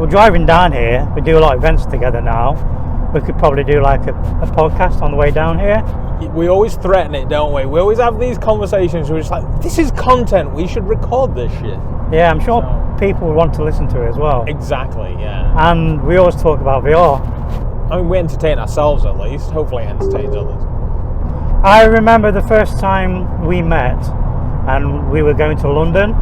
driving down here, we do a lot of events together now. We could probably do like a podcast on the way down here. We always threaten it, don't we? We always have these conversations where it's like, this is content, we should record this shit. Yeah, I'm sure people want to listen to it as well. Exactly, yeah. And we always talk about VR. I mean, we entertain ourselves at least. Hopefully it entertains others. I remember the first time we met and we were going to London,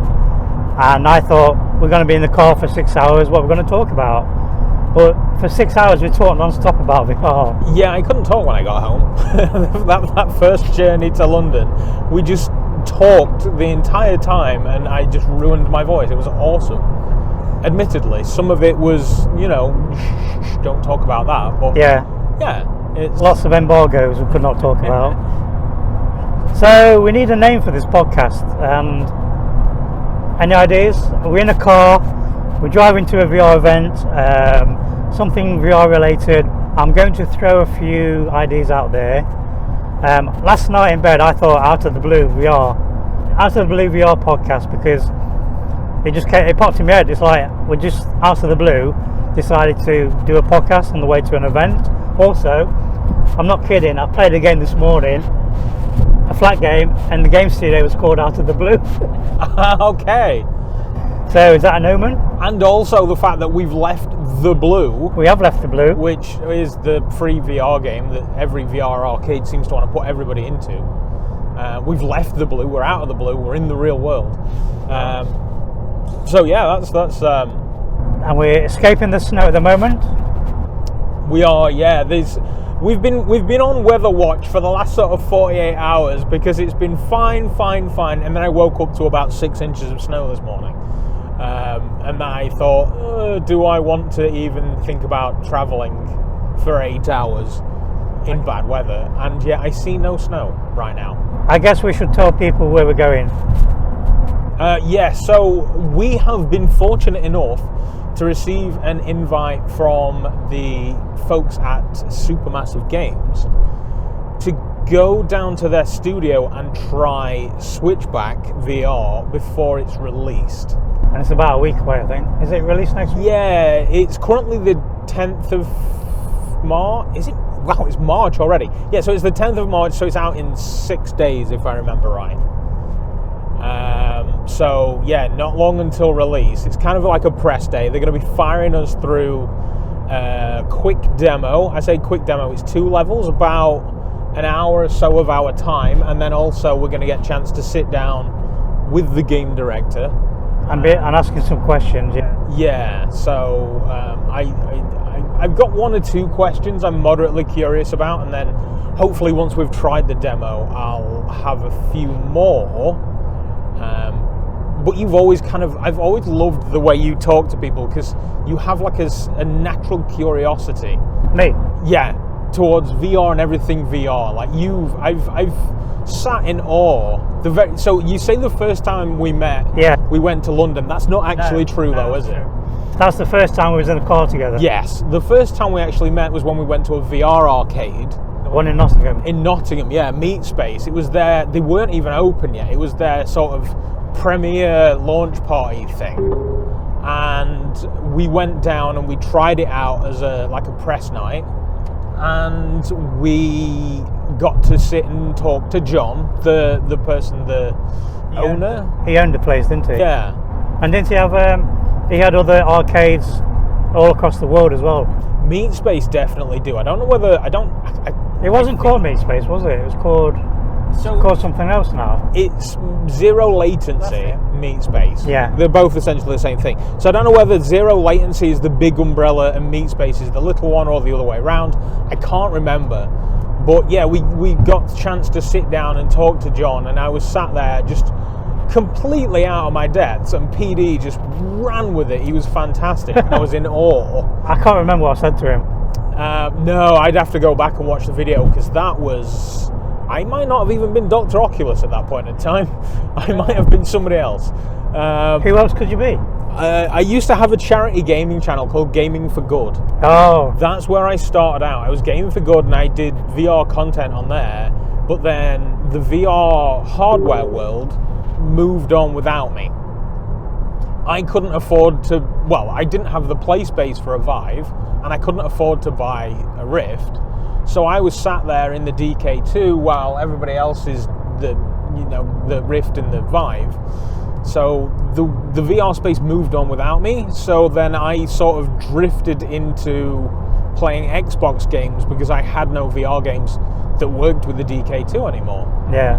and I thought we're going to be in the car for 6 hours, what we're going to talk about. But for 6 hours we talked non-stop about VR. Yeah, I couldn't talk when I got home. that first journey to London, we just talked the entire time and I just ruined my voice. It was awesome. Admittedly, some of it was, you know, don't talk about that. But yeah, it's lots of embargoes we could not talk about. So we need a name for this podcast. And any ideas? We're in a car. We're driving to a VR event, something VR related. I'm going to throw a few ideas out there. Last night in bed I thought Out of the Blue VR podcast, because it popped in my head. It's like we're just out of the blue decided to do a podcast on the way to an event. Also, I'm not kidding, I played a game this morning, a flat game, and the game studio was called Out of the Blue. Okay. So is that an omen? And also the fact that we've left the Blue. We have left the Blue. Which is the free VR game that every VR arcade seems to want to put everybody into. We've left the Blue, we're out of the Blue, we're in the real world. So yeah, that's and we're escaping the snow at the moment. We are, yeah. We've been on weather watch for the last sort of 48 hours because it's been fine, and then I woke up to about 6 inches of snow this morning. And I thought, do I want to even think about travelling for 8 hours in bad weather? And yet I see no snow right now. I guess we should tell people where we're going. Yeah, so we have been fortunate enough to receive an invite from the folks at Supermassive Games to go down to their studio and try Switchback VR before it's released. And it's about a week away, I think. Is it released next week? Yeah, it's currently the 10th of March. Is it? Wow, it's March already. Yeah, so it's the 10th of March, so it's out in 6 days, if I remember right. So, yeah, not long until release. It's kind of like a press day. They're going to be firing us through a quick demo. I say quick demo, it's 2 levels, about an hour or so of our time, and then also we're going to get a chance to sit down with the game director. And asking some questions, yeah. Yeah, so I've got 1 or 2 questions I'm moderately curious about, and then hopefully once we've tried the demo, I'll have a few more. But I've always loved the way you talk to people, because you have like a natural curiosity. Me? Yeah, towards VR and everything VR. Like I've sat in awe. So you say the first time we met, we went to London. That's not actually true though, is it? That's the first time we was in a car together. Yes, the first time we actually met was when we went to a VR arcade. The one in Nottingham. In Nottingham, yeah, Meat Space. It was their, they weren't even open yet. It was their sort of premiere launch party thing. And we went down and we tried it out as a press night. And we got to sit and talk to John, the person, the owner. He owned the place, didn't he? Yeah. And didn't he have, he had other arcades all across the world as well? Meat Space definitely do. I don't know whether, it wasn't called Meat Space, was it? It was called something else now. It's Zero Latency Meat Space. Yeah. They're both essentially the same thing. So I don't know whether Zero Latency is the big umbrella and Meat Space is the little one, or the other way around. I can't remember. But yeah, we got the chance to sit down and talk to John, and I was sat there just completely out of my depths, and PD just ran with it. He was fantastic. I was in awe. I can't remember what I said to him. No, I'd have to go back and watch the video, because that was... I might not have even been Dr. Oculus at that point in time. I might have been somebody else. Who else could you be? I used to have a charity gaming channel called Gaming for Good. Oh. That's where I started out. I was Gaming for Good and I did VR content on there, but then the VR hardware world moved on without me. I couldn't afford to, well, I didn't have the play space for a Vive, and I couldn't afford to buy a Rift. So I was sat there in the DK2 while everybody else is the Rift and the Vive. So the VR space moved on without me. So then I sort of drifted into playing Xbox games because I had no VR games that worked with the DK2 anymore. Yeah.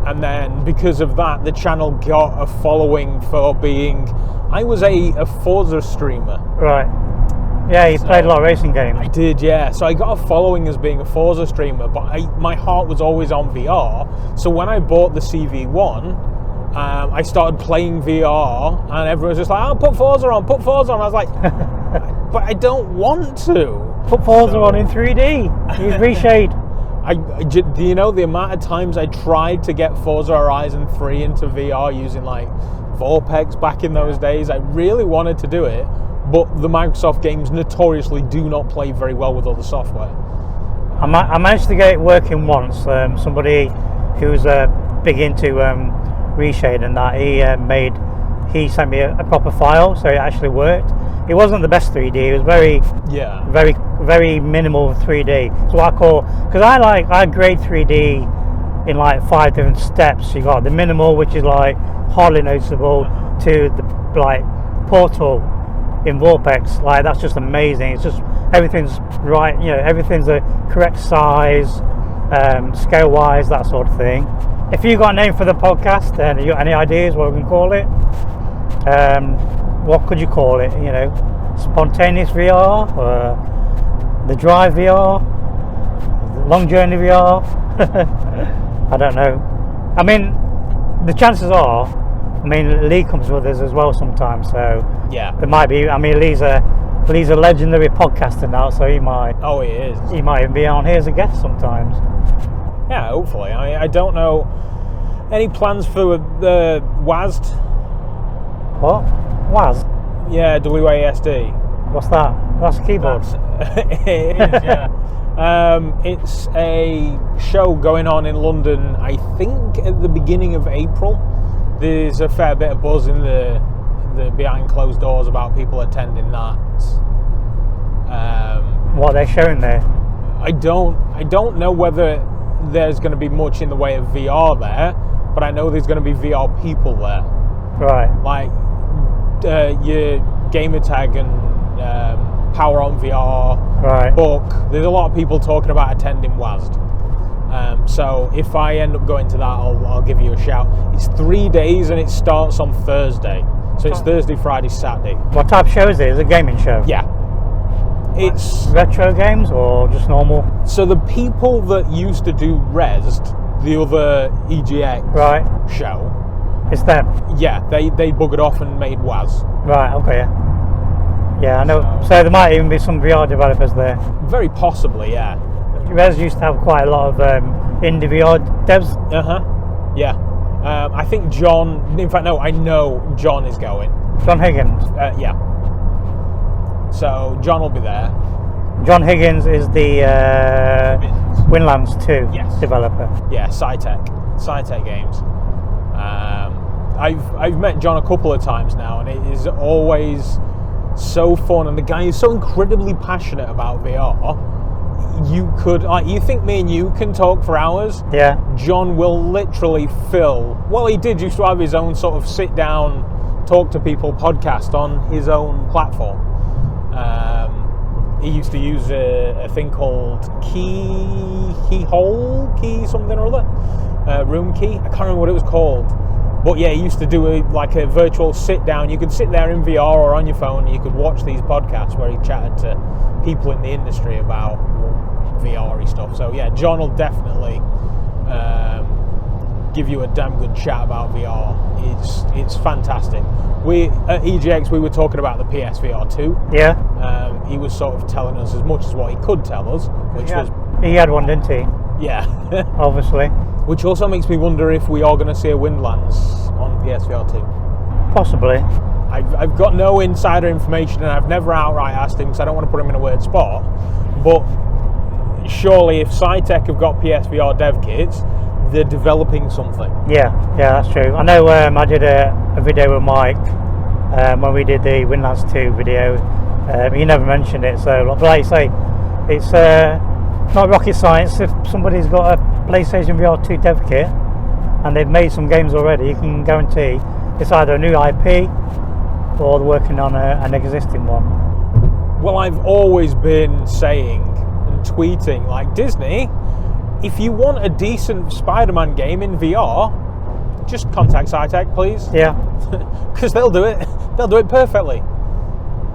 And then because of that, the channel got a following for being, I was a Forza streamer. Right. Yeah, you played a lot of racing games. I did, yeah. So I got a following as being a Forza streamer, but my heart was always on VR. So when I bought the CV1, I started playing VR, and everyone was just like, "Oh, put Forza on, put Forza on." I was like, "But I don't want to." Put Forza on in 3D. Use reshade. Do you know the amount of times I tried to get Forza Horizon 3 into VR using like VorpX back in those days? I really wanted to do it, but the Microsoft games notoriously do not play very well with other software. I managed to get it working once. Somebody who's big into reshade and that, he sent me a proper file, so it actually worked. It wasn't the best 3D. It was very minimal 3D. So what I call, because I grade 3D in like 5 different steps. You got the minimal, which is like hardly noticeable, to the like Portal in VorpX. Like that's just amazing. It's just everything's right. Everything's the correct size, scale wise, that sort of thing. If you got a name for the podcast, and you got any ideas what we can call it, what could you call it? Spontaneous VR, the Drive VR, the Long Journey VR. I don't know. I mean, the chances are, Lee comes with us as well sometimes, so yeah, there might be. Lee's a legendary podcaster now, so he might. Oh, he is. He might even be on here as a guest sometimes. Yeah, hopefully. I don't know any plans for the WASD. What? WASD? Yeah, WASD. What's that? That's a keyboard. It is, yeah. It's a show going on in London, I think at the beginning of April. There's a fair bit of buzz in the behind closed doors about people attending that. What are they showing there? I don't know whether there's going to be much in the way of VR there, but I know there's going to be VR people there. Right. Like your gamertag and Power on VR, right. Book. There's a lot of people talking about attending WASD. So if I end up going to that, I'll give you a shout. It's 3 days and it starts on Thursday. So it's Thursday, Friday, Saturday. What type of show is it? Is it a gaming show? Yeah. It's retro games or just normal? So the people that used to do Rezzed, the other EGX show, it's them. Yeah, they buggered off and made WAS. Right. Okay. Yeah, I know. So there might even be some VR developers there. Very possibly, yeah. Rez used to have quite a lot of indie VR devs. Yeah. I think John. In fact, no. I know John is going. John Higgins. Yeah. So John will be there. John Higgins is the Windlands 2 developer. Yeah, Cytec Games. I've met John a couple of times now, and it is always so fun. And the guy is so incredibly passionate about VR. You think me and you can talk for hours? Yeah. John will literally fill. Well, he did used to have his own sort of sit down, talk to people podcast on his own platform. He used to use a thing called Key something or other, Room Key. I can't remember what it was called, but yeah, he used to do a virtual sit down. You could sit there in VR or on your phone, and you could watch these podcasts where he chatted to people in the industry about VR-y stuff. So yeah, John will definitely give you a damn good chat about VR. It's fantastic. We at EGX we were talking about the PSVR 2. Yeah. He was sort of telling us as much as what he could tell us, which was he had one, didn't he? Yeah. Obviously. Which also makes me wonder if we are going to see a Windlands on PSVR 2. Possibly. I've got no insider information, and I've never outright asked him because I don't want to put him in a weird spot. But surely, if Cytec have got PSVR dev kits, they're developing something. Yeah, that's true. I know I did a video with Mike when we did the Windlands 2 video. He never mentioned it, so like you say, it's not rocket science. If somebody's got a PlayStation VR 2 dev kit and they've made some games already, you can guarantee it's either a new IP or they're working on an existing one. Well, I've always been saying and tweeting, like, Disney, if you want a decent Spider-Man game in VR, just contact Cytec, please. Yeah. Because they'll do it. They'll do it perfectly.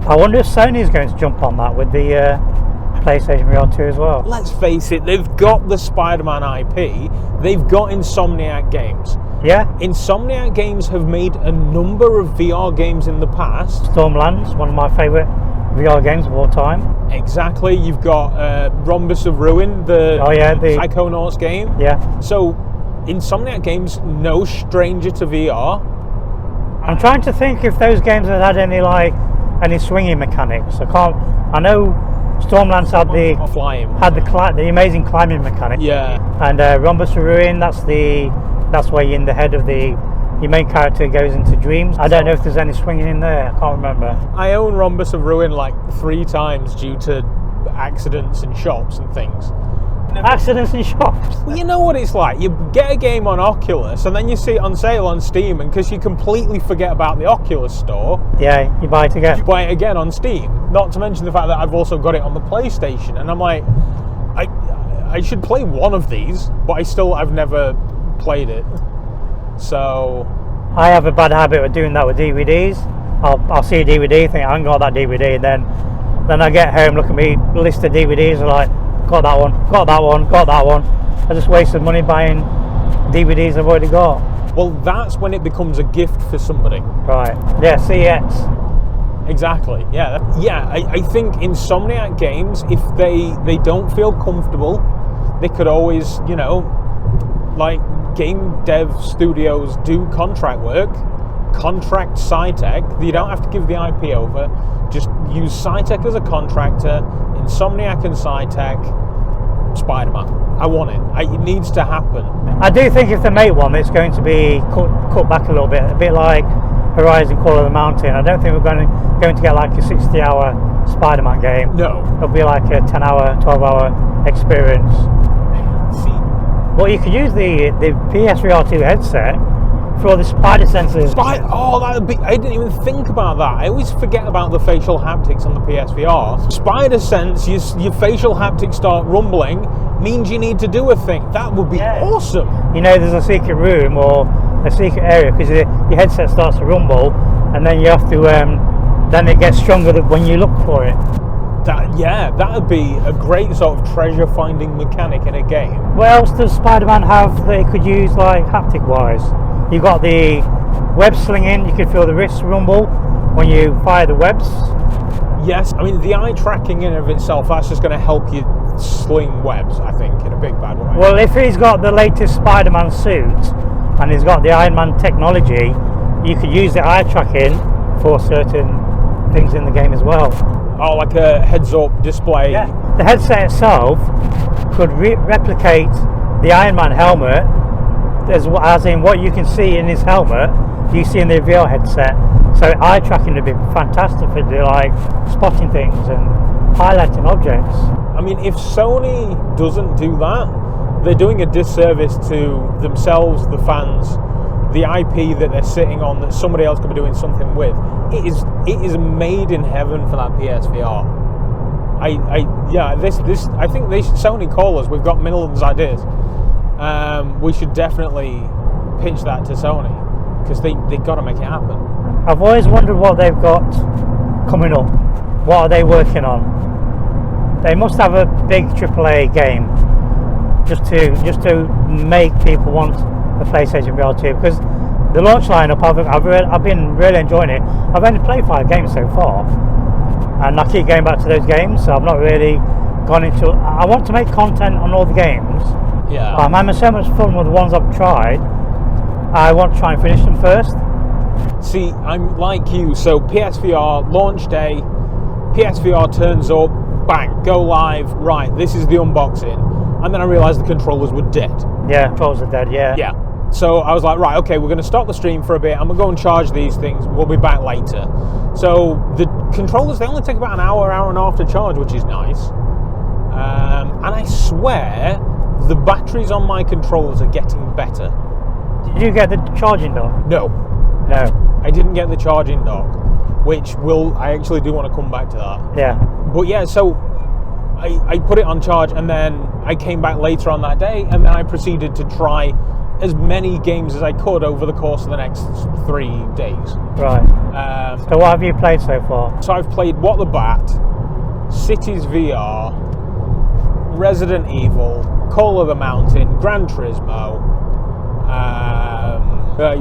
I wonder if Sony's going to jump on that with the PlayStation VR 2 as well. Let's face it, they've got the Spider-Man IP. They've got Insomniac Games. Yeah. Insomniac Games have made a number of VR games in the past. Stormlands, one of my favourite VR games of all time. Exactly. You've got Rhombus of Ruin, the Psychonauts game. Yeah. So Insomniac Games, no stranger to VR. I'm trying to think if those games have had any swinging mechanics. I know Stormlands had the amazing climbing mechanic. Yeah. And Rhombus of Ruin, that's where you're in the head of your main character goes into dreams. I don't know if there's any swinging in there. I can't remember. I own Rhombus of Ruin like 3 times due to accidents in shops and things. Accidents in shops? Well, you know what it's like. You get a game on Oculus and then you see it on sale on Steam, and because you completely forget about the Oculus store, yeah, you buy it again. You buy it again on Steam. Not to mention the fact that I've also got it on the PlayStation, and I'm like, I should play one of these, but I've never played it. So I have a bad habit of doing that with DVDs. I'll see a DVD, think I haven't got that DVD, and then I get home, look at me list of DVDs, and like, got that one. I just wasted money buying DVDs I've already got. Well, that's when it becomes a gift for somebody. Right. Yeah, CEX. Exactly. Yeah. I think Insomniac Games, if they don't feel comfortable, they could always, like game dev studios do contract work, contract Cytec. You don't have to give the IP over. Just use Cytec as a contractor. Insomniac and Cytec, Spider-Man. I want it. It needs to happen. I do think if they make one, it's going to be cut back a little bit, a bit like Horizon Call of the Mountain. I don't think we're going to get like a 60-hour Spider-Man game. No. It'll be like a 10-hour, 12-hour experience. See, well, you could use the PSVR 2 headset for all the spider sensors. I didn't even think about that. I always forget about the facial haptics on the PSVR. Spider sense, your facial haptics start rumbling, means you need to do a thing. That would be awesome. There's a secret room or a secret area because your headset starts to rumble, and then you have to, then it gets stronger when you look for it. That would be a great sort of treasure finding mechanic in a game. What else does Spider-Man have they could use like haptic wise? You got the web slinging, you can feel the wrists rumble when you fire the webs. Yes, I mean the eye tracking in of itself, that's just going to help you sling webs, I think, in a big bad way. Well, if he's got the latest Spider-Man suit and he's got the Iron Man technology, you could use the eye tracking for certain things in the game as well. Oh, like a heads-up display. Yeah. The headset itself could replicate the Iron Man helmet, as in what you can see in his helmet, you see in the VR headset. So eye tracking would be fantastic for like spotting things and highlighting objects. I mean, if Sony doesn't do that, they're doing a disservice to themselves, the fans, the IP that they're sitting on that somebody else could be doing something with. It is made in heaven for that PSVR. I think they should, Sony call us. We've got millions of ideas. We should definitely pitch that to Sony because they got to make it happen. I've always wondered what they've got coming up. What are they working on? They must have a big AAA game just to make people want a PlayStation VR 2, because the launch lineup I've been really enjoying it. I've only played 5 games so far, and I keep going back to those games, so I've not really gone into. I want to make content on all the games. Yeah. I'm having so much fun with the ones I've tried. I want to try and finish them first. See, I'm like you. So PSVR launch day, PSVR turns up, bang, go live. Right, this is the unboxing. and then I realised the controllers were dead. Yeah, controls are dead, yeah. Yeah. So I was like, right, okay, we're going to stop the stream for a bit. I'm going to go and charge these things. We'll be back later. So the controllers, they only take about an hour, hour and a half to charge, which is nice. And I swear the batteries on my controllers are getting better. Did you get the charging dock? No. No. I didn't get the charging dock, which I actually do want to come back to that. Yeah. But yeah, so I put it on charge, and then I came back later on that day, and then I proceeded to try as many games as I could over the course of the next 3 days. Right. So what have you played so far? So I've played What the Bat, Cities VR, Resident Evil, Call of the Mountain, Gran Turismo.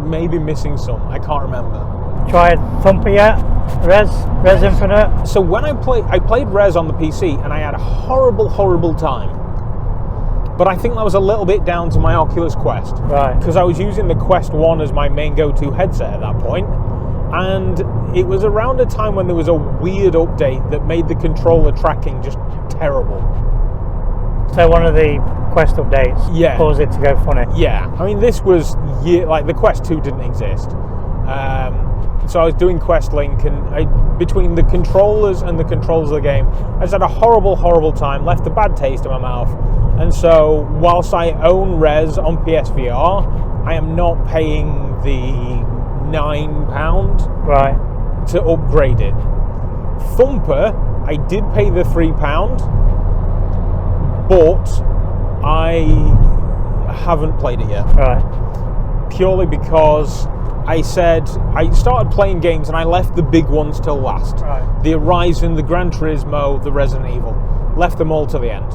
Maybe missing some. I can't remember. Tried Thumper yet? Res Infinite? So when I played Res on the PC, and I had a horrible, horrible time. But I think that was a little bit down to my Oculus Quest. Right. Because I was using the Quest 1 as my main go-to headset at that point. And it was around a time when there was a weird update that made the controller tracking just terrible. So one of the Quest updates caused it to go funny? Yeah. I mean, this was, like, the Quest 2 didn't exist. So I was doing Quest Link, and between the controllers and the controls of the game, I just had a horrible, horrible time, left a bad taste in my mouth. And so, whilst I own Res on PSVR, I am not paying the £9 right to upgrade it. Thumper, I did pay the £3, but I haven't played it yet. Right. Purely because I started playing games and I left the big ones till last. Right. The Horizon, the Gran Turismo, the Resident Evil. Left them all to the end.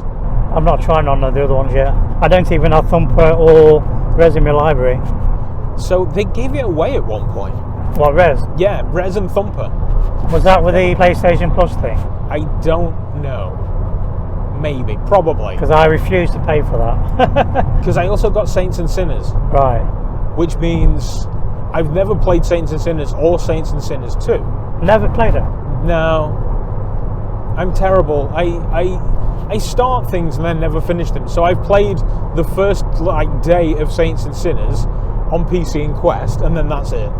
I'm not trying none of the other ones yet. I don't even have Thumper or Res in my library. So they gave it away at one point. What, Res? Yeah, Res and Thumper. Was that with the PlayStation Plus thing? I don't know. Maybe, probably. Because I refuse to pay for that. Because I also got Saints and Sinners. Right. Which means I've never played Saints and Sinners or Saints and Sinners 2. Never played it? No. I'm terrible. I start things and then never finish them. So I've played the first day of Saints and Sinners on PC and Quest, and then that's it.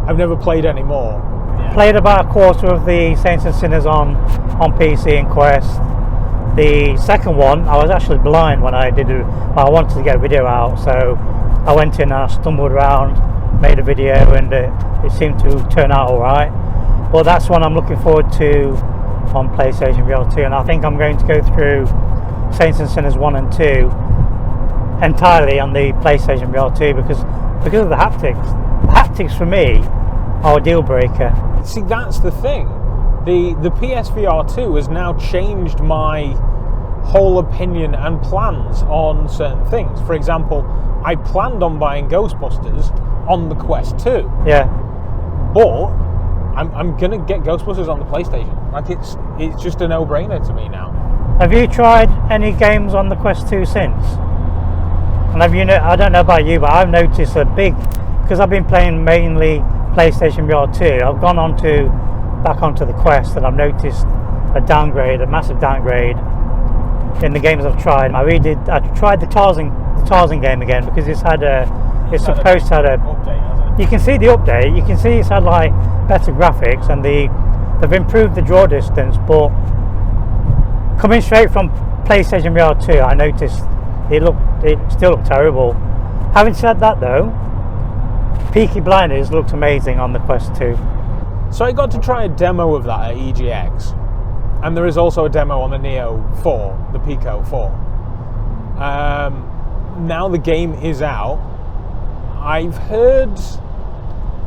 I've never played any more. Yeah. Played about a quarter of the Saints and Sinners on PC and Quest. The second one, I was actually blind when I did it. I wanted to get a video out, so I went in and I stumbled around, made a video, and it seemed to turn out alright. Well, that's one I'm looking forward to on PlayStation VR 2, and I think I'm going to go through Saints and Sinners 1 and 2 entirely on the PlayStation VR 2 because of the haptics. The haptics for me are a deal breaker. See, that's the thing. The PSVR 2 has now changed my whole opinion and plans on certain things. For example, I planned on buying Ghostbusters on the Quest 2. Yeah. But I'm gonna get Ghostbusters on the PlayStation. Like it's just a no-brainer to me now. Have you tried any games on the Quest 2 since? And have you? I don't know about you, but I've noticed a big, because I've been playing mainly PlayStation VR 2. I've gone back onto the Quest, and I've noticed a massive downgrade in the games I've tried. I tried the Tarzan game again because it's supposed to have a update, hasn't it? You can see the update. You can see it's had like better graphics, and they've improved the draw distance. But coming straight from PlayStation VR 2, I noticed it still looked terrible. Having said that, though, Peaky Blinders looked amazing on the Quest 2. So I got to try a demo of that at EGX, and there is also a demo on the Neo 4, the Pico 4. Now the game is out. I've heard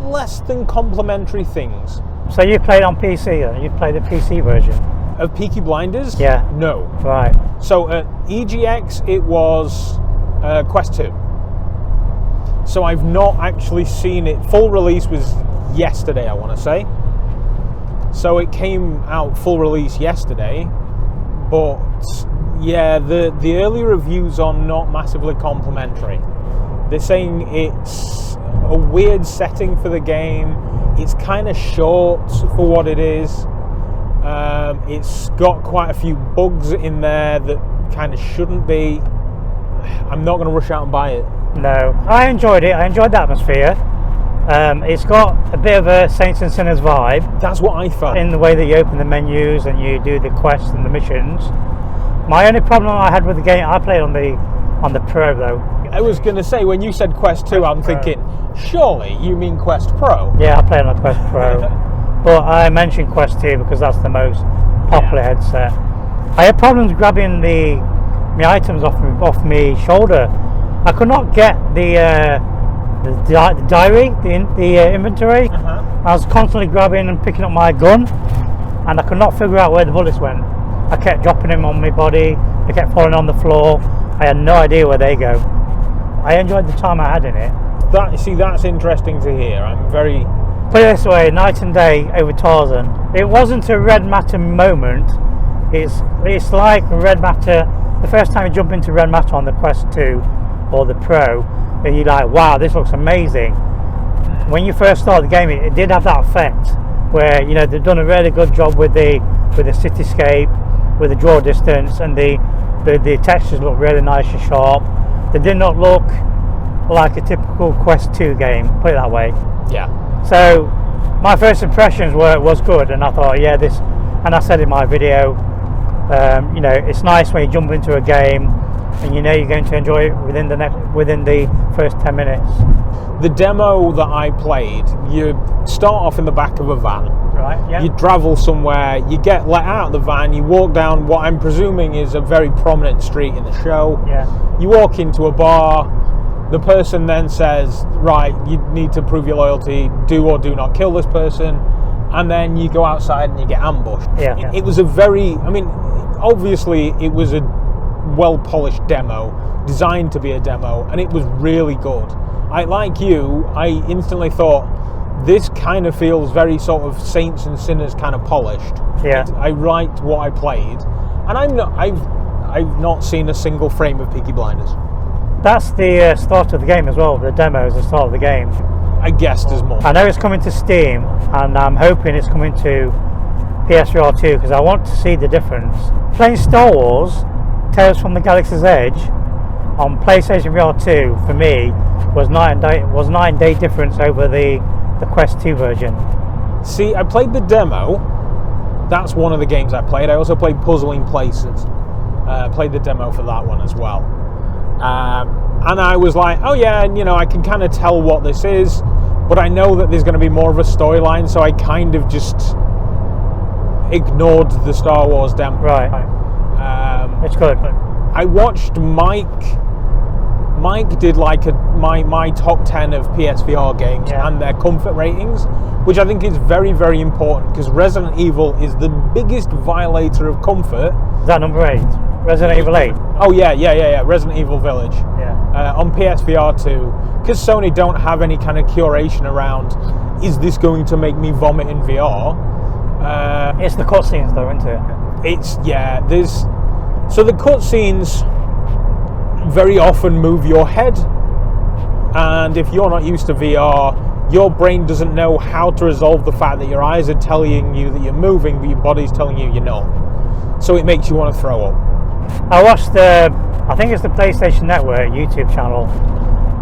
less than complimentary things. So you played on PC then? You played the PC version? Of Peaky Blinders? Yeah. No. Right. So at EGX it was Quest 2. So I've not actually seen it. Full release was yesterday, I want to say. So it came out full release yesterday, but yeah, the early reviews are not massively complimentary. They're saying it's a weird setting for the game. It's kind of short for what it is. It's got quite a few bugs in there that kind of shouldn't be. I'm not going to rush out and buy it. No, I enjoyed it. I enjoyed the atmosphere. It's got a bit of a Saints and Sinners vibe. That's what I felt. In the way that you open the menus and you do the quests and the missions. My only problem I had with the game, I played on the Pro though. I was going to say, when you said Quest 2, I'm thinking, surely you mean Quest Pro? Yeah, I played on a Quest Pro. But I mentioned Quest 2 because that's the most popular headset. I had problems grabbing my items off my shoulder. I could not get the diary, the inventory. I was constantly grabbing and picking up my gun, and I could not figure out where the bullets went. I kept dropping them on my body. They kept falling on the floor. I had no idea where they go. I enjoyed the time I had in it. That's interesting to hear. I'm very... Put it this way, night and day over Tarzan. It wasn't a Red Matter moment. It's like Red Matter. The first time you jump into Red Matter on the Quest 2 or the Pro, and you're like, wow, this looks amazing. When you first start the game, it did have that effect where, you know, they've done a really good job with the cityscape, with the draw distance, and the textures look really nice and sharp. They did not look like a typical Quest 2 game, put it that way. Yeah. So my first impressions was good, and I thought, yeah, this, and I said in my video, you know, it's nice when you jump into a game and you know you're going to enjoy it within the first 10 minutes. The demo that I played, you start off in the back of a van. Right, yeah. You travel somewhere, you get let out of the van, you walk down what I'm presuming is a very prominent street in the show. Yeah. You walk into a bar, the person then says, right, you need to prove your loyalty, do or do not kill this person, and then you go outside and you get ambushed. Yeah. It was a very, I mean, obviously it was a well-polished demo, designed to be a demo, and it was really good. Like you, I instantly thought, this kind of feels very sort of Saints and Sinners kind of polished. Yeah. I liked what I played, and I've not seen a single frame of Peaky Blinders. That's the start of the game as well. The demo is the start of the game. I guess there's more. I know it's coming to Steam, and I'm hoping it's coming to PSVR 2 because I want to see the difference. Playing Star Wars, Tales from the Galaxy's Edge on PlayStation VR 2 for me was 9 day difference over the Quest 2 version. See, I played the demo. That's one of the games I played. I also played Puzzling Places. Played the demo for that one as well. And I was like, oh yeah, you know, I can kind of tell what this is, but I know that there's going to be more of a storyline, so I kind of just ignored the Star Wars demo. Right. It's good. I watched Mike did like my top 10 of PSVR games and their comfort ratings, which I think is very, very important because Resident Evil is the biggest violator of comfort. Is that number 8? Resident Evil 8? Oh yeah, Resident Evil Village. Yeah. On PSVR 2, because Sony don't have any kind of curation around, is this going to make me vomit in VR? It's the cutscenes though, isn't it? So the cutscenes very often move your head, and if you're not used to VR, your brain doesn't know how to resolve the fact that your eyes are telling you that you're moving, but your body's telling you you're not. So it makes you want to throw up. I watched I think it's the PlayStation Network YouTube channel.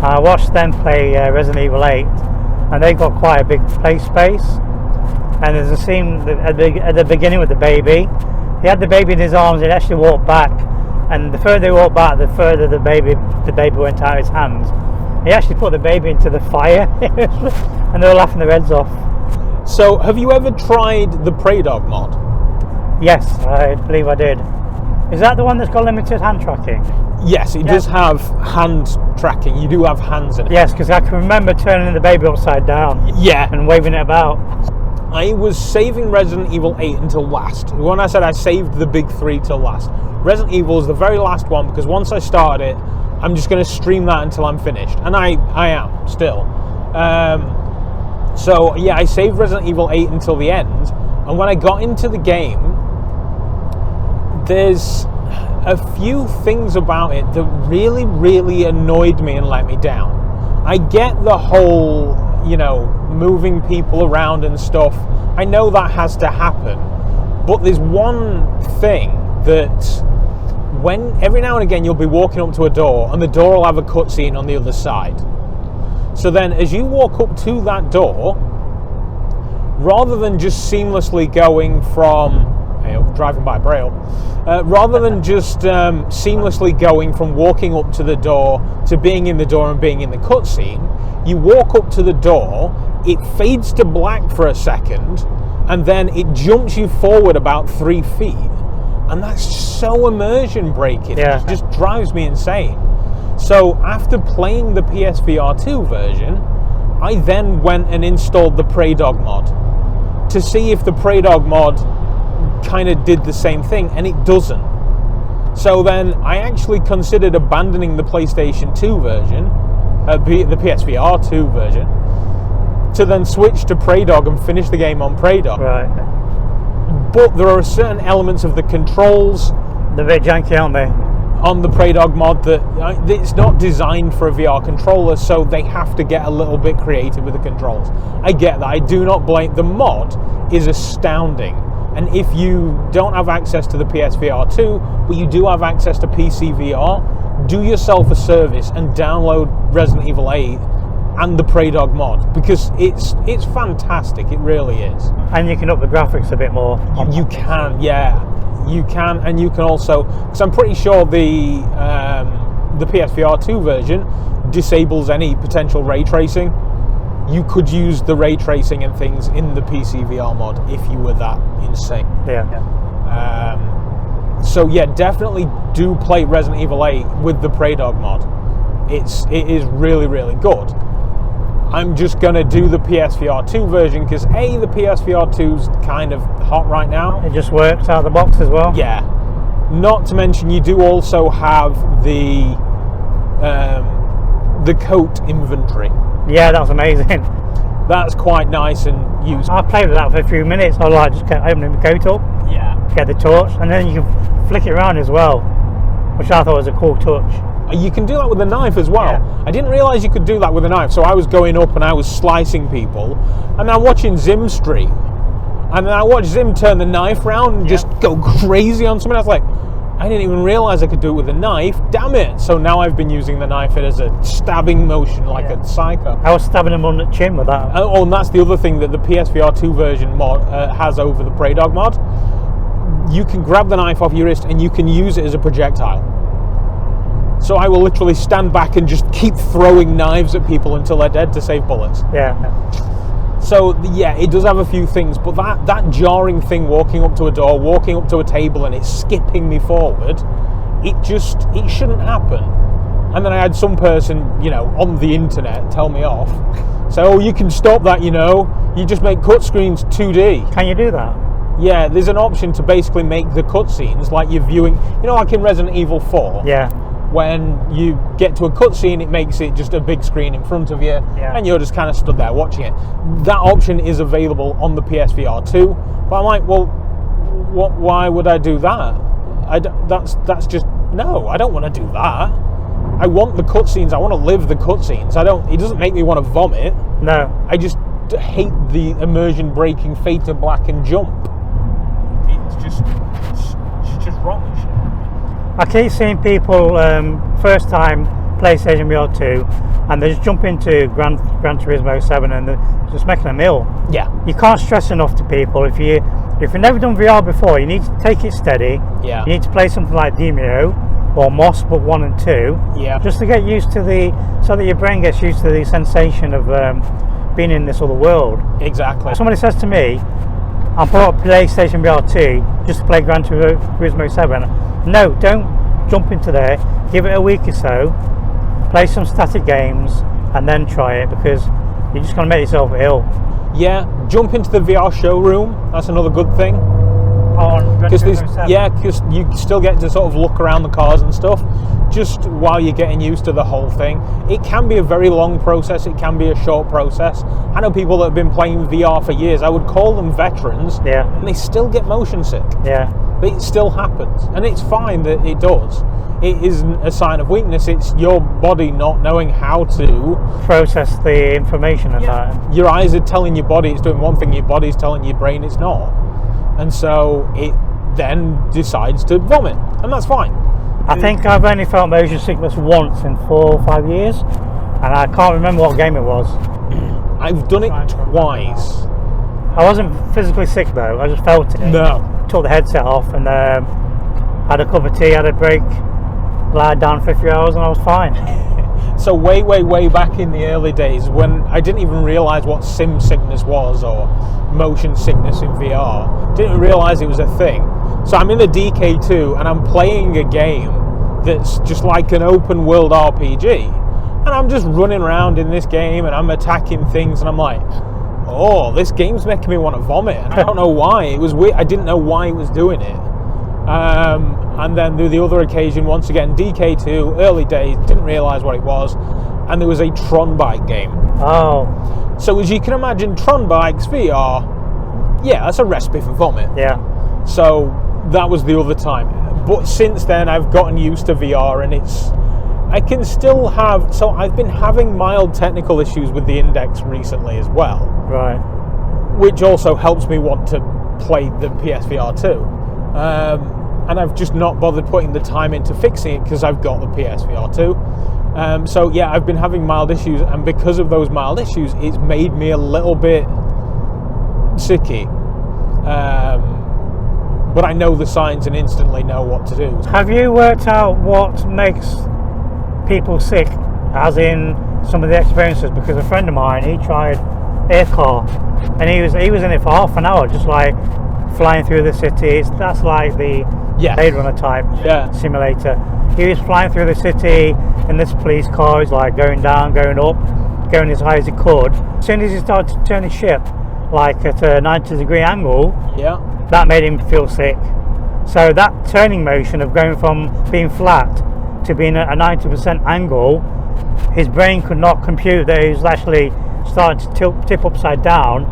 I watched them play Resident Evil 8, and they got quite a big play space. And there's a scene at the beginning with the baby. He had the baby in his arms, and he actually walked back. And the further they walked back, the further the baby went out of his hands. He actually put the baby into the fire, and they were laughing their heads off. So, have you ever tried the Prey Dog mod? Yes, I believe I did. Is that the one that's got limited hand tracking? Yes, it does have hand tracking. You do have hands in it. Yes, because I can remember turning the baby upside down. Yeah. And waving it about. I was saving Resident Evil 8 until last. When I said I saved the big 3 till last, Resident Evil is the very last one because once I started it, I'm just going to stream that until I'm finished. And I am, still. So, yeah, I saved Resident Evil 8 until the end. And when I got into the game, there's a few things about it that really, really annoyed me and let me down. I get the whole, you know, moving people around and stuff. I know that has to happen. But there's one thing that when every now and again you'll be walking up to a door and the door will have a cutscene on the other side. So then as you walk up to that door, rather than just seamlessly going from driving by Braille, rather than just seamlessly going from walking up to the door to being in the door and being in the cutscene, you walk up to the door, it fades to black for a second, and then it jumps you forward about 3 feet, and that's so immersion breaking. Yeah. It just drives me insane. So after playing the PSVR 2 version, I then went and installed the Prey Dog mod to see if the Prey Dog mod kind of did the same thing, and it doesn't. So then I actually considered abandoning the PlayStation 2 version, the PSVR 2 version, to then switch to Prey Dog and finish the game on Prey Dog. Right. But there are certain elements of the controls, They're a bit janky, aren't they? on the Prey Dog mod that it's not designed for a VR controller, so they have to get a little bit creative with the controls. I get that. I do not blame. The mod is astounding. And if you don't have access to the PSVR 2, but you do have access to PC VR, do yourself a service and download Resident Evil 8 and the Prey Dog mod, because it's fantastic. It really is. And you can up the graphics a bit more. You can, yeah, you can, and you can also, because I'm pretty sure the PSVR 2 version disables any potential ray tracing. You could use the ray tracing and things in the PC VR mod if you were that insane. Yeah. So yeah, definitely do play Resident Evil 8 with the Prey Dog mod. It is really, really good. I'm just gonna do the PSVR 2 version because the PSVR 2's kind of hot right now. It just works out of the box as well. Yeah. Not to mention, you do also have the coat inventory. Yeah, that's amazing. That's quite nice and useful. I played with that for a few minutes. I like just kept opening the coat up, Yeah. get the torch, and then you can flick it around as well, which I thought was a cool touch. You can do that with a knife as well. Yeah. I didn't realise you could do that with a knife. So I was going up and I was slicing people, and I'm watching Zim stream, and then I watched Zim turn the knife round and just go crazy on someone. I was like, I didn't even realise I could do it with a knife. Damn it! So now I've been using the knife as a stabbing motion, like a psycho. I was stabbing him on the chin with that. Oh, and that's the other thing that the PSVR 2 version mod has over the Prey Dog mod. You can grab the knife off your wrist and you can use it as a projectile. So I will literally stand back and just keep throwing knives at people until they're dead to save bullets. Yeah. So yeah, it does have a few things, but that jarring thing, walking up to a door, walking up to a table and it's skipping me forward, it shouldn't happen. And then I had some person, on the internet tell me off. Say, oh, you can stop that, you just make cut screens 2D. Can you do that? Yeah, there's an option to basically make the cutscenes like you're viewing, like in Resident Evil 4. Yeah. When you get to a cutscene, it makes it just a big screen in front of you, and you're just kind of stood there watching it. That option is available on the PSVR 2, but I'm like, well, why would I do that? That's just, no, I don't want to do that. I want the cutscenes. I want to live the cutscenes. It doesn't make me want to vomit. No. I just hate the immersion breaking fade to black and jump. It's just wrong. I keep seeing people first time PlayStation VR 2 and they just jump into Gran Turismo 7 and they're just making a meal. Yeah. You can't stress enough to people, if you've never done VR before, you need to take it steady. Yeah. You need to play something like Demeo or Moss but 1 and 2. Yeah. Just to get used to so that your brain gets used to the sensation of being in this other world. Exactly. Somebody says to me, I'm put up PlayStation VR 2 just to play Gran Turismo 7. No, don't jump into there. Give it a week or so, play some static games, and then try it, because you're just going to make yourself ill. Yeah, jump into the VR showroom. That's another good thing. Because you still get to sort of look around the cars and stuff, just while you're getting used to the whole thing. It can be a very long process. It can be a short process. I know people that have been playing VR for years. I would call them veterans. Yeah. And they still get motion sick. Yeah. But it still happens, and it's fine that it does. It isn't a sign of weakness. It's your body not knowing how to process the information and that. Your eyes are telling your body it's doing one thing, your body's telling your brain it's not. And so it then decides to vomit, and that's fine. I think I've only felt motion sickness once in 4 or 5 years, and I can't remember what game it was. I've done it twice. I wasn't physically sick though, I just felt it. No. Took the headset off and had a cup of tea, had a break, lied down for a few hours, and I was fine. So way back in the early days, when I didn't even realise what sim sickness was or motion sickness in VR, didn't realise it was a thing. So I'm in the Decay 2 and I'm playing a game that's just like an open world RPG, and I'm just running around in this game and I'm attacking things, and I'm like, oh, this game's making me want to vomit, and I don't know why. It was weird. I didn't know why it was doing it. And then the other occasion, once again, DK2, early days, didn't realise what it was, and there was a Tron bike game. Oh. So as you can imagine, Tron bikes VR, yeah, that's a recipe for vomit. Yeah. So that was the other time. But since then, I've gotten used to VR, and I can still have, so I've been having mild technical issues with the Index recently as well. Right. Which also helps me want to play the PSVR 2. And I've just not bothered putting the time into fixing it because I've got the PSVR 2. So yeah, I've been having mild issues, and because of those mild issues, it's made me a little bit sicky. But I know the signs and instantly know what to do. Have you worked out what makes people sick, as in some of the experiences? Because a friend of mine, he tried aircar, and he was in it for half an hour, just like flying through the city. That's like the Blade Runner type simulator. He was flying through the city in this police car. He's like going down, going up, going as high as he could. As soon as he started to turn his ship like at a 90-degree angle, that made him feel sick. So that turning motion of going from being flat to being at a 90% angle, his brain could not compute that he was actually starting to tip upside down.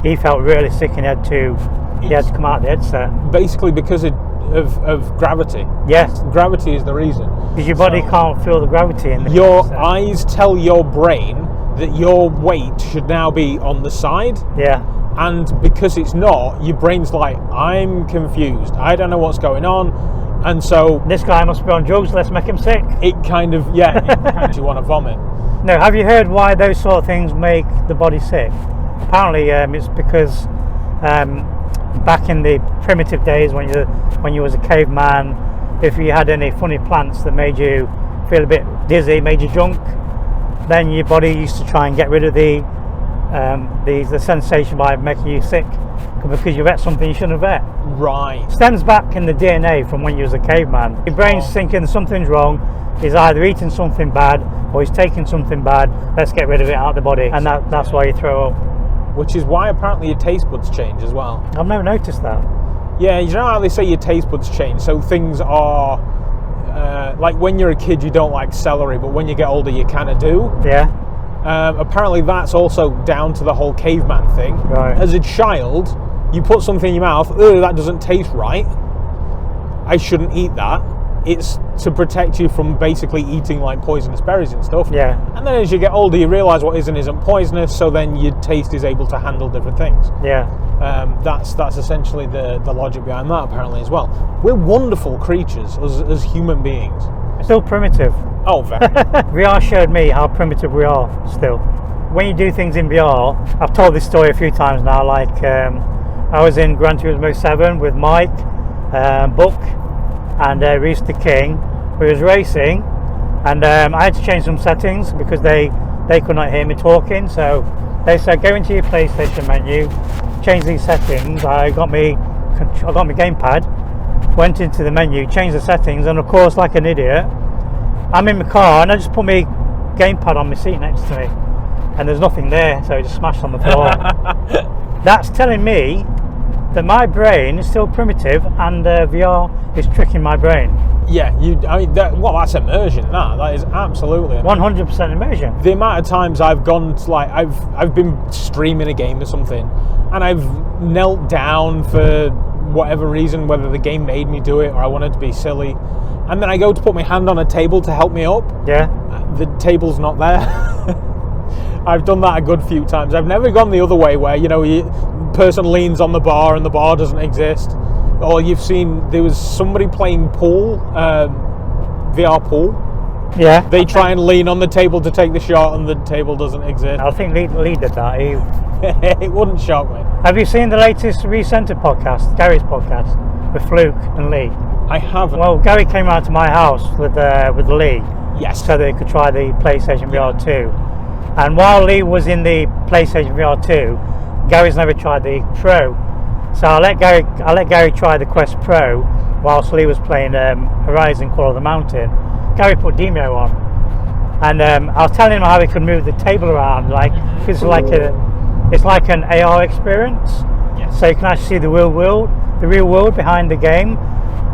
He felt really sick, and he had to come out of the headset. Basically because of gravity. Yes. Gravity is the reason. Because your body can't feel the gravity in the Your headset. eyes tell your brain that your weight should now be on the side. Yeah. And because it's not, your brain's like, I'm confused. I don't know what's going on. And so this guy must be on drugs, let's make him sick. It kind of, it makes you want to vomit. No, have you heard why those sort of things make the body sick? Apparently it's because back in the primitive days when you was a caveman, if you had any funny plants that made you feel a bit dizzy, made you drunk, then your body used to try and get rid of the sensation by making you sick, because you've ate something you shouldn't have ate. Right. Stems back in the DNA from when you was a caveman. Your brain's thinking something's wrong. He's either eating something bad or he's taking something bad. Let's get rid of it out of the body, and that's why you throw up. Which is why apparently your taste buds change as well. I've never noticed that. Yeah, you know how they say your taste buds change? So things are, like when you're a kid you don't like celery, but when you get older you kind of do. Yeah. Apparently that's also down to the whole caveman thing. Right. As a child, you put something in your mouth, that doesn't taste right, I shouldn't eat that. It's to protect you from basically eating like poisonous berries and stuff. Yeah. And then as you get older, you realise what is and isn't poisonous, so then your taste is able to handle different things. Yeah. That's essentially the logic behind that, apparently, as well. We're wonderful creatures as human beings. Still primitive. Oh, very. VR showed me how primitive we are still. When you do things in VR, I've told this story a few times now, like I was in Gran Turismo 7 with Mike, Buck, and Reese the King. We was racing, and I had to change some settings because they could not hear me talking. So they said, go into your PlayStation menu, change these settings. I got my gamepad, went into the menu, changed the settings, and of course, like an idiot, I'm in my car and I just put my gamepad on my seat next to me, and there's nothing there, so it just smashed on the floor. That's telling me that my brain is still primitive, and VR is tricking my brain. Yeah, that's immersion. That is absolutely 100% immersion. The amount of times I've gone to, like, I've been streaming a game or something, and I've knelt down for whatever reason, whether the game made me do it or I wanted to be silly, and then I go to put my hand on a table to help me up. Yeah. The table's not there. I've done that a good few times. I've never gone the other way where, person leans on the bar and the bar doesn't exist. Or you've seen, there was somebody playing pool VR pool. Yeah. They try and lean on the table to take the shot, and the table doesn't exist. I think Lee did that. It wouldn't shock me. Have you seen the latest Recentered podcast, Gary's podcast, with Fluke and Lee? I haven't. Well, Gary came round to my house with Lee. Yes. So they could try the PlayStation VR 2. And while Lee was in the PlayStation VR 2, Gary's never tried the Pro. So I let Gary try the Quest Pro whilst Lee was playing Horizon Call of the Mountain. Gary put Demeo on, and I was telling him how he could move the table around, like it's like an AR experience. Yes. So you can actually see the real world behind the game.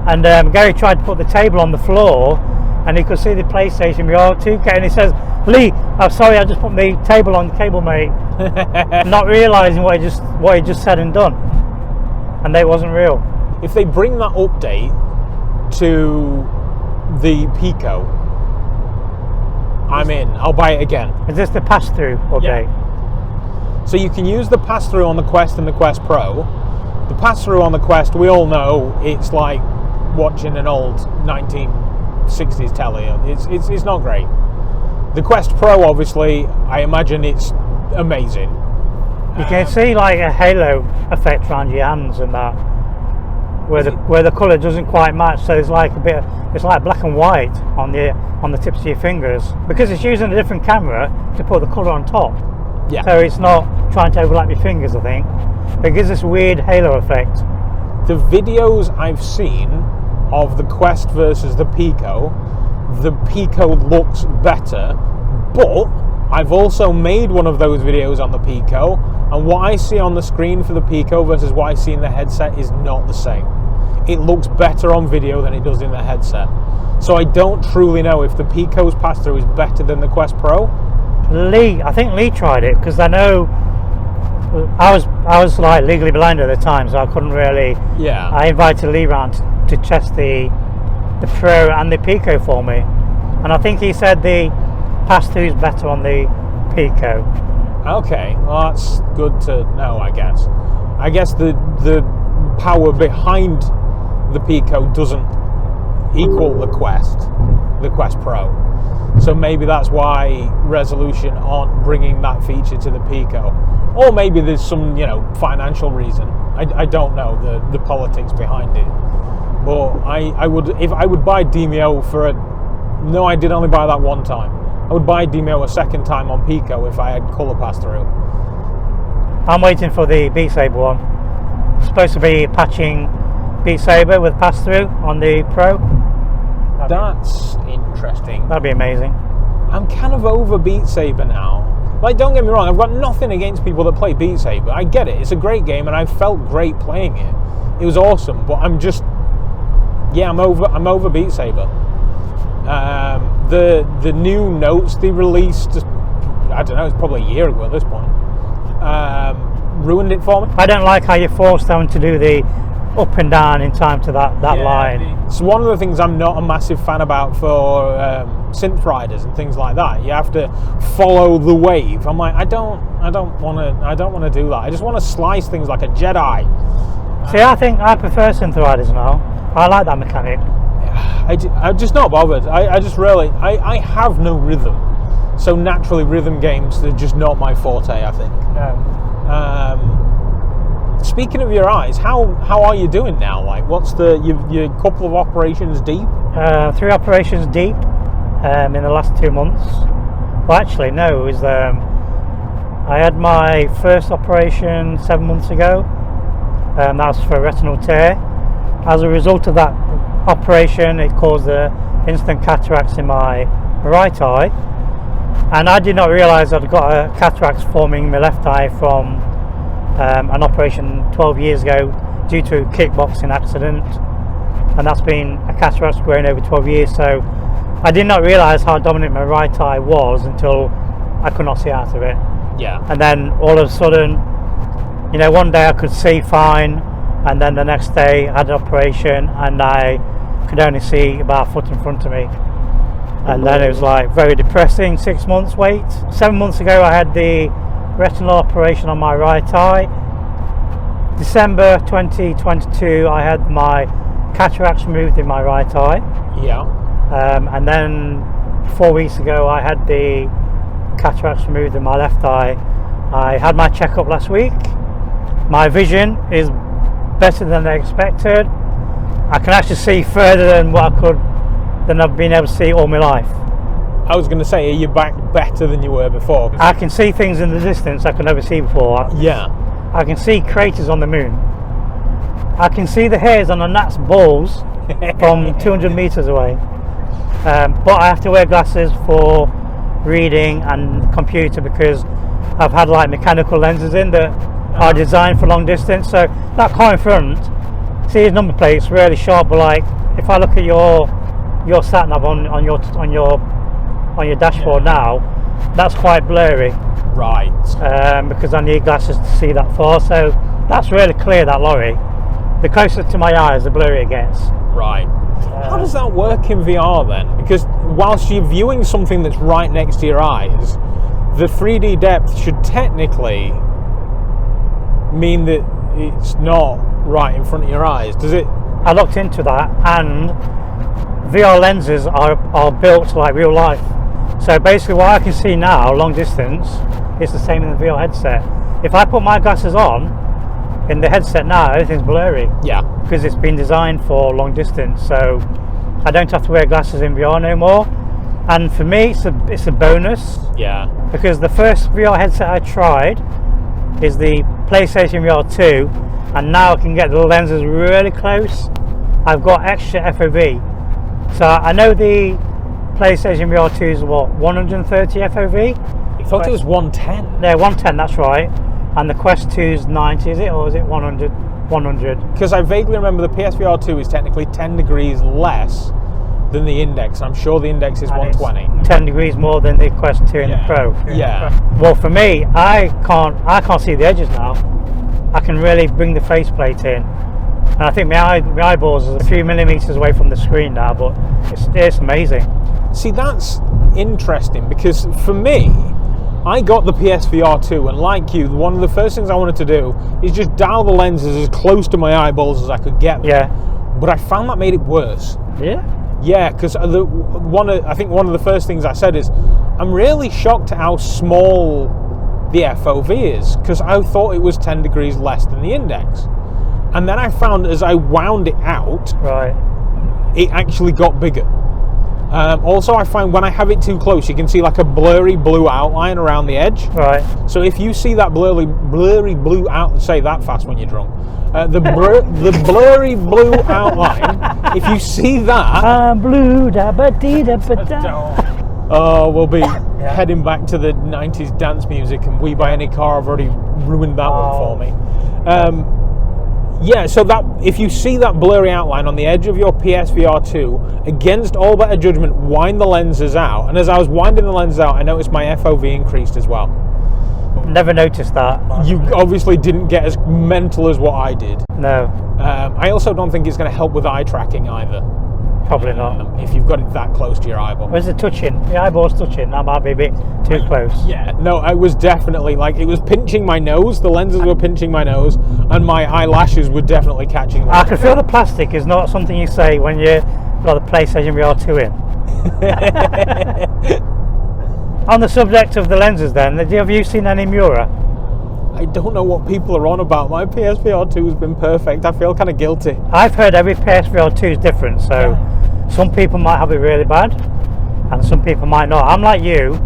And Gary tried to put the table on the floor, and he could see the PlayStation VR 2, and he says, "Lee, I'm sorry, I just put the table on the cable, mate," not realising what he just said and done, and that it wasn't real. If they bring that update to the Pico, I'm in. I'll buy it again. Is this the pass-through update? Yeah. So you can use the pass-through on the Quest and the Quest Pro. The pass-through on the Quest, we all know, it's like watching an old 1960s telly. It's not great. The Quest Pro, obviously, I imagine it's amazing. You can see like a halo effect around your hands and that, where the colour doesn't quite match. So it's like it's like black and white on the tips of your fingers, because it's using a different camera to put the colour on top. Yeah. So it's not trying to overlap your fingers, I think. But it gives this weird halo effect. The videos I've seen of the Quest versus the Pico looks better, but I've also made one of those videos on the Pico, and what I see on the screen for the Pico versus what I see in the headset is not the same. It looks better on video than it does in the headset. So I don't truly know if the Pico's pass-through is better than the Quest Pro. I think Lee tried it, because I know I was like legally blind at the time, so I couldn't really. Yeah. I invited Lee round to test the Pro and the Pico for me, and I think he said the pass-through is better on the Pico. Okay, well that's good to know, I guess. I guess the power behind the Pico doesn't equal the Quest Pro. So maybe that's why Resolution aren't bringing that feature to the Pico. Or maybe there's some, financial reason. I don't know the politics behind it. But I would buy Demeo for no, I did only buy that one time. I would buy Demeo a second time on Pico if I had colour pass-through. I'm waiting for the Beat Saber one. It's supposed to be patching Beat Saber with pass-through on the Pro. That's interesting. That'd be amazing. I'm kind of over Beat Saber now. Like, don't get me wrong, I've got nothing against people that play Beat Saber. I get it, it's a great game, and I felt great playing it. It was awesome, but I'm over Beat Saber. The new notes they released, I don't know, it's probably a year ago at this point, ruined it for me. I don't like how you force them to do the up and down in time to that line. It's one of the things I'm not a massive fan about for synth riders and things like that. You have to follow the wave. I'm like, I don't want to do that. I just want to slice things like a Jedi. See, I think I prefer synth riders now. I like that mechanic. I'm just not bothered. I have no rhythm, so naturally rhythm games are just not my forte, I think. No. Speaking of your eyes, how are you doing now? Like, what's your couple of operations deep? 3 operations deep in the last 2 months. Well, actually, no. It was I had my first operation 7 months ago. That was for a retinal tear. As a result of that operation, it caused instant cataracts in my right eye, and I did not realise I'd got a cataract forming in my left eye from an operation 12 years ago due to a kickboxing accident, and that's been a cataract growing over 12 years. So I did not realise how dominant my right eye was until I could not see out of it. Yeah. And then all of a sudden, one day I could see fine, and then the next day I had an operation and I could only see about a foot in front of me, and then it was like very depressing. 6 months wait. 7 months ago I had the retinal operation on my right eye. December 2022 I had my cataracts removed in my right eye. Yeah. And then 4 weeks ago I had the cataracts removed in my left eye. I had my checkup last week. My vision is better than I expected. I can actually see further than I've been able to see all my life. I was going to say, are you back better than you were before? I can see things in the distance I could never see before. Yeah. I can see craters on the moon. I can see the hairs on a gnat's balls from 200 meters away. But I have to wear glasses for reading and computer because I've had like mechanical lenses in that are designed for long distance. So that car in front, see his number plate's really sharp, but like if I look at your sat nav on your dashboard now, that's quite blurry. Right. Because I need glasses to see that far. So that's really clear, that lorry. The closer to my eyes, the blurrier it gets. Right. How does that work in VR then? Because whilst you're viewing something that's right next to your eyes, the 3D depth should technically mean that it's not right in front of your eyes, does it? I looked into that, and VR lenses are built like real life. So basically what I can see now, long distance, is the same in the VR headset. If I put my glasses on, in the headset now, everything's blurry. Yeah. Because it's been designed for long distance, so I don't have to wear glasses in VR no more. And for me, it's a bonus. Yeah. Because the first VR headset I tried is the PlayStation VR 2, and now I can get the lenses really close. I've got extra FOV. So I know the PlayStation VR 2 is what, 130 FOV? I thought it was 110. Yeah, 110, that's right. And the Quest 2 is 90, is it? Or is it 100? 100. Because I vaguely remember the PSVR 2 is technically 10 degrees less than the Index. I'm sure the Index is 120. 10 degrees more than the Quest 2 and the Pro. Yeah. Well, for me, I can't see the edges now. I can really bring the faceplate in. And I think my eyeballs are a few millimeters away from the screen now, but it's amazing. See, that's interesting because for me, I got the PSVR 2, and like you, one of the first things I wanted to do is just dial the lenses as close to my eyeballs as I could get them. Yeah. But I found that made it worse. Yeah? Yeah, because I think one of the first things I said is, I'm really shocked at how small the FOV is, because I thought it was 10 degrees less than the Index. And then I found as I wound it out, right, it actually got bigger. Also, I find when I have it too close, you can see like a blurry blue outline around the edge. Right. So if you see that blurry blue outline, say that fast when you're drunk. The blurry blue outline. If you see that, I'm blue. Da ba dee da ba da. Oh, we'll be heading back to the 90s dance music, and We Buy Any Car. I've already ruined that one for me. Yeah, so that if you see that blurry outline on the edge of your PSVR 2, against all better judgment, wind the lenses out. And as I was winding the lenses out, I noticed my FOV increased as well. Never noticed that. You obviously didn't get as mental as what I did. No. I also don't think it's going to help with eye tracking either. Probably not. If you've got it that close to your eyeball. Where's it touching? The eyeball's touching. That might be a bit too close. Yeah. No, I was definitely it was pinching my nose. The lenses were pinching my nose, and my eyelashes were definitely catching that. I can feel the plastic is not something you say when you've got the PlayStation VR 2 in. On the subject of the lenses then, have you seen any MURA? I don't know what people are on about. My PSVR 2 has been perfect. I feel kind of guilty. I've heard every PSVR 2 is different, so some people might have it really bad and some people might not. I'm like you.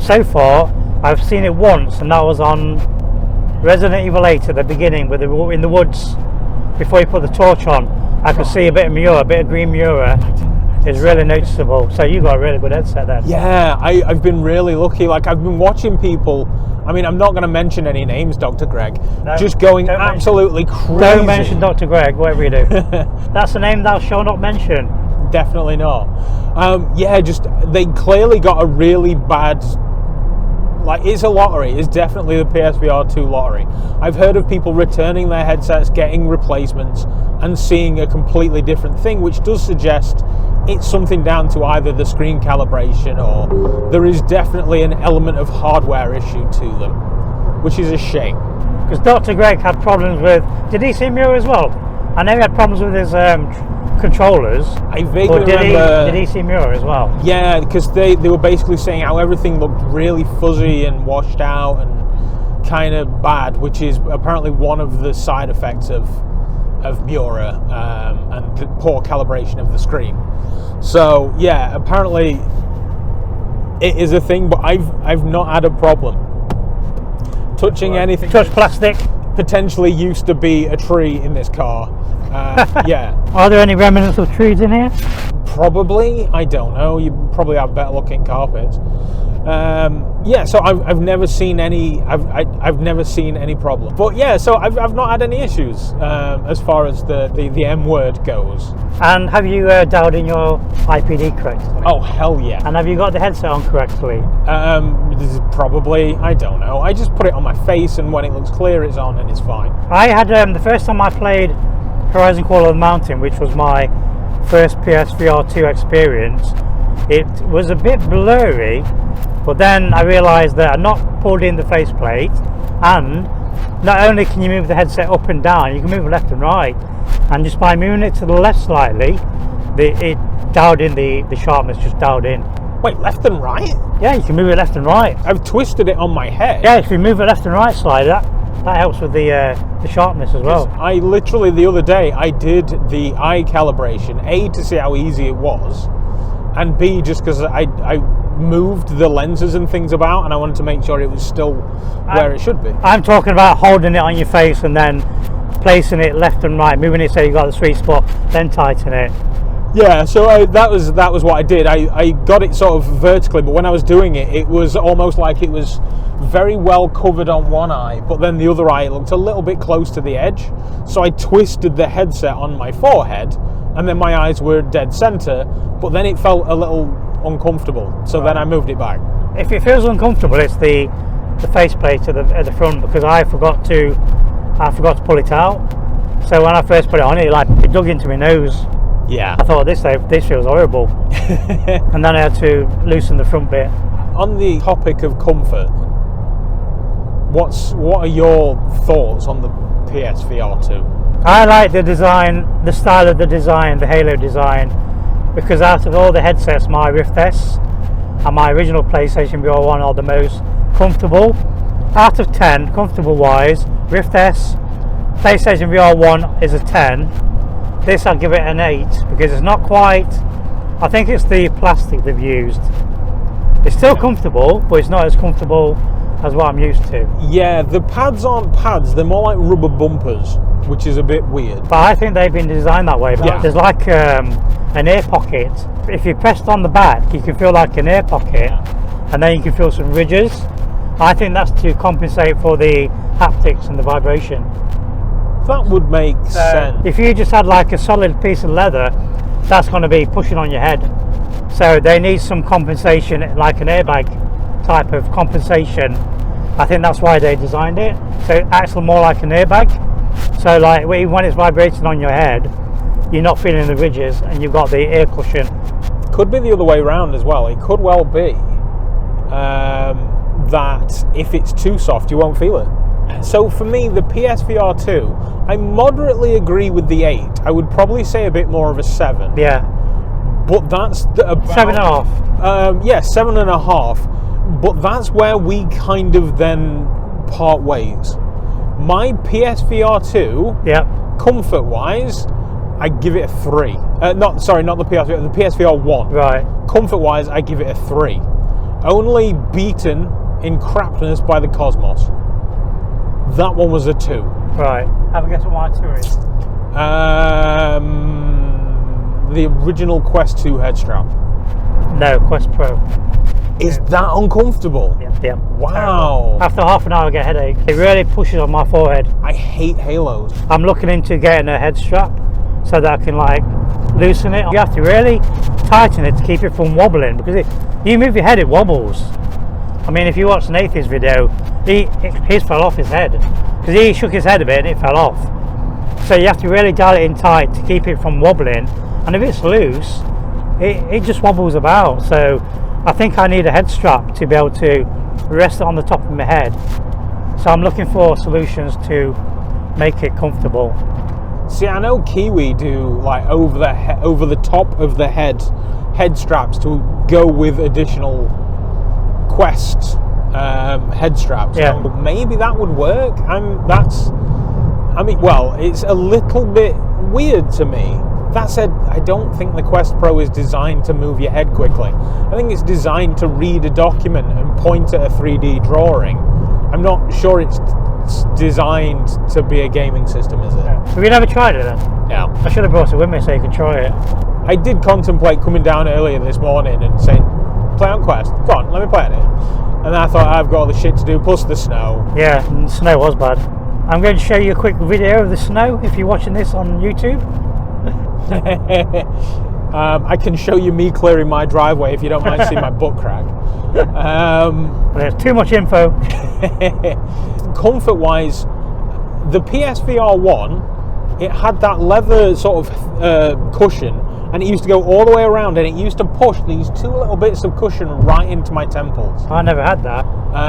So far I've seen it once, and that was on Resident Evil 8 at the beginning in the woods before you put the torch on. I could see a bit of MURA, a bit of green MURA. It's really noticeable. So you got a really good headset then. Yeah, I've been really lucky. I've been watching people. I mean, I'm not going to mention any names, Dr. Greg. No, just going absolutely crazy. Don't mention Dr. Greg, whatever you do. That's a name thou shalt not mention. Definitely not. They clearly got a really bad. It's a lottery. It's definitely the PSVR 2 lottery. I've heard of people returning their headsets, getting replacements, and seeing a completely different thing, which does suggest it's something down to either the screen calibration or there is definitely an element of hardware issue to them, which is a shame. Because Dr. Greg had problems with, did he see MURA as well? I know he had problems with his controllers. I vaguely Or did remember. did he see MURA as well? Yeah, because they were basically saying how everything looked really fuzzy and washed out and kind of bad, which is apparently one of the side effects of MURA and the poor calibration of the screen. So yeah, apparently it is a thing, but I've not had a problem touching anything. Touch plastic. Potentially used to be a tree in this car. Yeah. Are there any remnants of trees in here? Probably, I don't know. You probably have better looking carpets. Yeah, so I've never seen any. I've never seen any problem. But yeah, so I've not had any issues as far as the M word goes. And have you dialed in your IPD correctly? Oh hell yeah! And have you got the headset on correctly? This is probably, I don't know. I just put it on my face, and when it looks clear, it's on, and it's fine. I had the first time I played Horizon Call of the Mountain, which was my first PSVR 2 experience. It was a bit blurry, but then I realised that I'd not pulled in the faceplate, and not only can you move the headset up and down, you can move it left and right, and just by moving it to the left slightly, it dialed in the sharpness, just dialed in. Wait, left and right? Yeah, you can move it left and right. I've twisted it on my head. Yeah, if you move it left and right slightly, that helps with the sharpness as well. I literally, the other day, I did the eye calibration, A, to see how easy it was, and B, just because I moved the lenses and things about, and I wanted to make sure it was still where it should be. I'm talking about holding it on your face and then placing it left and right, moving it so you got the sweet spot, then tighten it. Yeah, so that was what I did. I got it sort of vertically, but when I was doing it, it was almost like it was very well covered on one eye, but then the other eye looked a little bit close to the edge. So I twisted the headset on my forehead, and then my eyes were dead center, but then it felt a little uncomfortable. So then I moved it back. If it feels uncomfortable, it's the faceplate at the front, because I forgot to pull it out. So when I first put it on, it dug into my nose. Yeah. I thought this feels horrible. And then I had to loosen the front bit. On the topic of comfort, what are your thoughts on the PSVR 2? I like the design, the style of the design, the Halo design, because out of all the headsets, my Rift S and my original PlayStation VR 1 are the most comfortable. Out of 10, comfortable wise, Rift S, PlayStation VR 1 is a 10. This I'll give it an 8 because it's not quite, I think it's the plastic they've used. It's still comfortable, but it's not as comfortable as what I'm used to. Yeah, the pads aren't pads, they're more like rubber bumpers, which is a bit weird. But I think they've been designed that way. Yeah. There's like an air pocket. If you pressed on the back, you can feel like an air pocket, and then you can feel some ridges. I think that's to compensate for the haptics and the vibration. That would make sense. If you just had like a solid piece of leather, that's going to be pushing on your head. So they need some compensation, like an airbag type of compensation. I think that's why they designed it. So it acts more like an airbag. So like when it's vibrating on your head, you're not feeling the ridges, and you've got the air cushion. Could be the other way around as well. It could well be that if it's too soft, you won't feel it. So for me, the PSVR 2, I moderately agree with the 8. I would probably say a bit more of a 7. Yeah. But that's about 7.5. Yeah, 7.5. But that's where we kind of then part ways. My PSVR 2, yeah, comfort-wise, I give it a 3. Not the PSVR, the PSVR 1. Right. Comfort-wise, I give it a 3. Only beaten in crapness by the Cosmos. That one was a 2. Right. Have a guess what my 2 is. The original Quest 2 head strap. No, Quest Pro. Is that uncomfortable? Yeah. Wow. After half an hour, I get a headache. It really pushes on my forehead. I hate halos. I'm looking into getting a head strap so that I can like loosen it. You have to really tighten it to keep it from wobbling, because if you move your head, it wobbles. I mean, if you watch Nathan's video, his fell off his head because he shook his head a bit and it fell off. So you have to really dial it in tight to keep it from wobbling, and if it's loose, it just wobbles about. So I think I need a head strap to be able to rest it on the top of my head. So I'm looking for solutions to make it comfortable. See, I know Kiwi do like over the top of the head straps to go with additional Quest head straps. Yeah. But maybe that would work. Well, it's a little bit weird to me. That said, I don't think the Quest Pro is designed to move your head quickly. I think it's designed to read a document and point at a 3D drawing. I'm not sure it's designed to be a gaming system, is it? Have you never tried it then? No. I should have brought it with me so you could try it. I did contemplate coming down earlier this morning and saying, play on Quest. Go on, let me play on it. And I thought, I've got all the shit to do, plus the snow. Yeah, and the snow was bad. I'm going to show you a quick video of the snow if you're watching this on YouTube. I can show you me clearing my driveway if you don't mind seeing my butt crack. There's too much info. Comfort wise, the PSVR 1, it had that leather sort of cushion, and it used to go all the way around, and it used to push these two little bits of cushion right into my temples. I never had that.